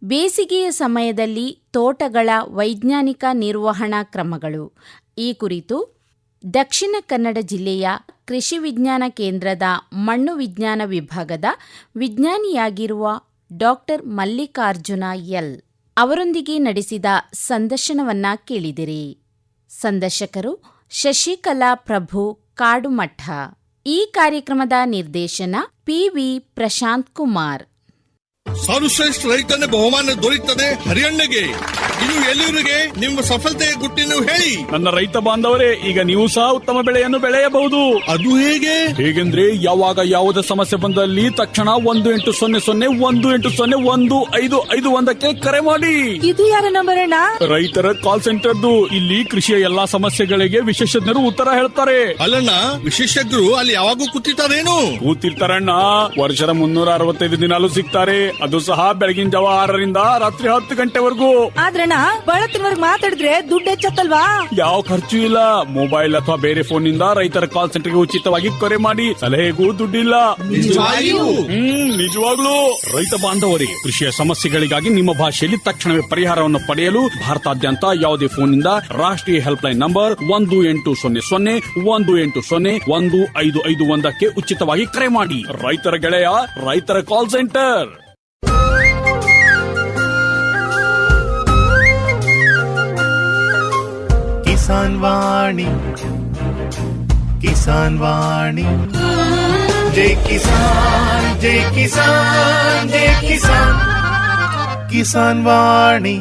ಬೇಸಿಗೆಯ ಸಮಯದಲ್ಲಿ ತೋಟಗಳ ವೈಜ್ಞಾನಿಕ ನಿರ್ವಹಣಾ ಕ್ರಮಗಳು ಈ ಕುರಿತು ದಕ್ಷಿಣ ಕನ್ನಡ ಜಿಲ್ಲೆಯ ಕೃಷಿ ವಿಜ್ಞಾನ ಕೇಂದ್ರದ ಮಣ್ಣು ವಿಜ್ಞಾನ ವಿಭಾಗದ ವಿಜ್ಞಾನಿಯಾಗಿರುವ ಡಾಕ್ಟರ್ ಮಲ್ಲಿಕಾರ್ಜುನ ಎಲ್ ಅವರೊಂದಿಗೆ ನಡೆಸಿದ ಸಂದರ್ಶನವನ್ನ ಕೇಳಿದಿರಿ. ಸಂದರ್ಶಕರು ಶಶಿಕಲಾ ಪ್ರಭು ಕಾಡುಮಠ. ಈ ಕಾರ್ಯಕ್ರಮದ ನಿರ್ದೇಶನ PV ಪ್ರಶಾಂತ್ ಕುಮಾರ್.
ಸರ್ವಶ್ರೇಷ್ಠ ರೈತನ ಬಹುಮಾನ ದೊರೆಯುತ್ತದೆ ಹರಿಯಣ್ಣಗೆ. ಇದು ಎಲ್ಲಿವರಿಗೆ ನಿಮ್ಮ ಸಫಲತೆಯ ಗುಟ್ಟಿನ ಹೇಳಿ.
ನನ್ನ ರೈತ ಬಾಂಧವರೇ, ಈಗ ನೀವು ಸಹ ಉತ್ತಮ ಬೆಳೆಯನ್ನು ಬೆಳೆಯಬಹುದು.
ಅದು ಹೇಗೆ?
ಹೇಗೆಂದ್ರೆ ಯಾವಾಗ ಯಾವುದೇ ಸಮಸ್ಯೆ ಬಂದಲ್ಲಿ ತಕ್ಷಣ 1-800-180-1551 ಕರೆ ಮಾಡಿ.
ಇದು ಯಾರ ನಂಬರ್ ಅಣ್ಣ?
ರೈತರ ಕಾಲ್ ಸೆಂಟರ್ದು. ಇಲ್ಲಿ ಕೃಷಿಯ ಎಲ್ಲಾ ಸಮಸ್ಯೆಗಳಿಗೆ ವಿಶೇಷಜ್ಞರು ಉತ್ತರ ಹೇಳ್ತಾರೆ.
ಅಲ್ಲಣ್ಣ, ವಿಶೇಷಜ್ಞರು ಅಲ್ಲಿ ಯಾವಾಗೂ ಕೂತಿರ್ತಾರೇನು?
ಕೂತಿರ್ತಾರಣ್ಣ. ವರ್ಷದ 365 ದಿನಾಲೂ ಸಿಗ್ತಾರೆ. ಅದು ಸಹ ಬೆಳಗಿನ ಜಾವ 6ರಿಂದ ರಾತ್ರಿ 10 ಗಂಟೆವರೆಗೂ.
ಆದ್ರಣ್ಣ ಬಳತ್ತಿನವರ್ಗ್ ಮಾತಾಡಿದ್ರೆ ದುಡ್ಡು ಹೆಚ್ಚತ್ತಲ್ವಾ?
ಯಾವ ಖರ್ಚು ಇಲ್ಲ. ಮೊಬೈಲ್ ಅಥವಾ ಬೇರೆ ಫೋನ್ ನಿಂದ ರೈತರ ಕಾಲ್ ಸೆಂಟರ್ಗೆ ಉಚಿತವಾಗಿ ಕರೆ ಮಾಡಿ. ಸಲಹೆಗೂ ದುಡ್ಡಿಲ್ಲ. ನಿಜವಾಗ್ಲೂ. ರೈತ ಬಾಂಧವರಿಗೆ ಕೃಷಿಯ ಸಮಸ್ಯೆಗಳಿಗಾಗಿ ನಿಮ್ಮ ಭಾಷೆಯಲ್ಲಿ ತಕ್ಷಣವೇ ಪರಿಹಾರವನ್ನು ಪಡೆಯಲು ಭಾರತಾದ್ಯಂತ ಯಾವುದೇ ಫೋನ್ ನಿಂದ ರಾಷ್ಟ್ರೀಯ ಹೆಲ್ಪ್ ಲೈನ್ ನಂಬರ್ 1-800-180-1551 ಉಚಿತವಾಗಿ ಕರೆ ಮಾಡಿ. ರೈತರ ಗೆಳೆಯ, ರೈತರ ಕಾಲ್ ಸೆಂಟರ್.
किसान वाणी, किसान वाणी, जय किसान, जय किसान, जय किसान, किसान वाणी.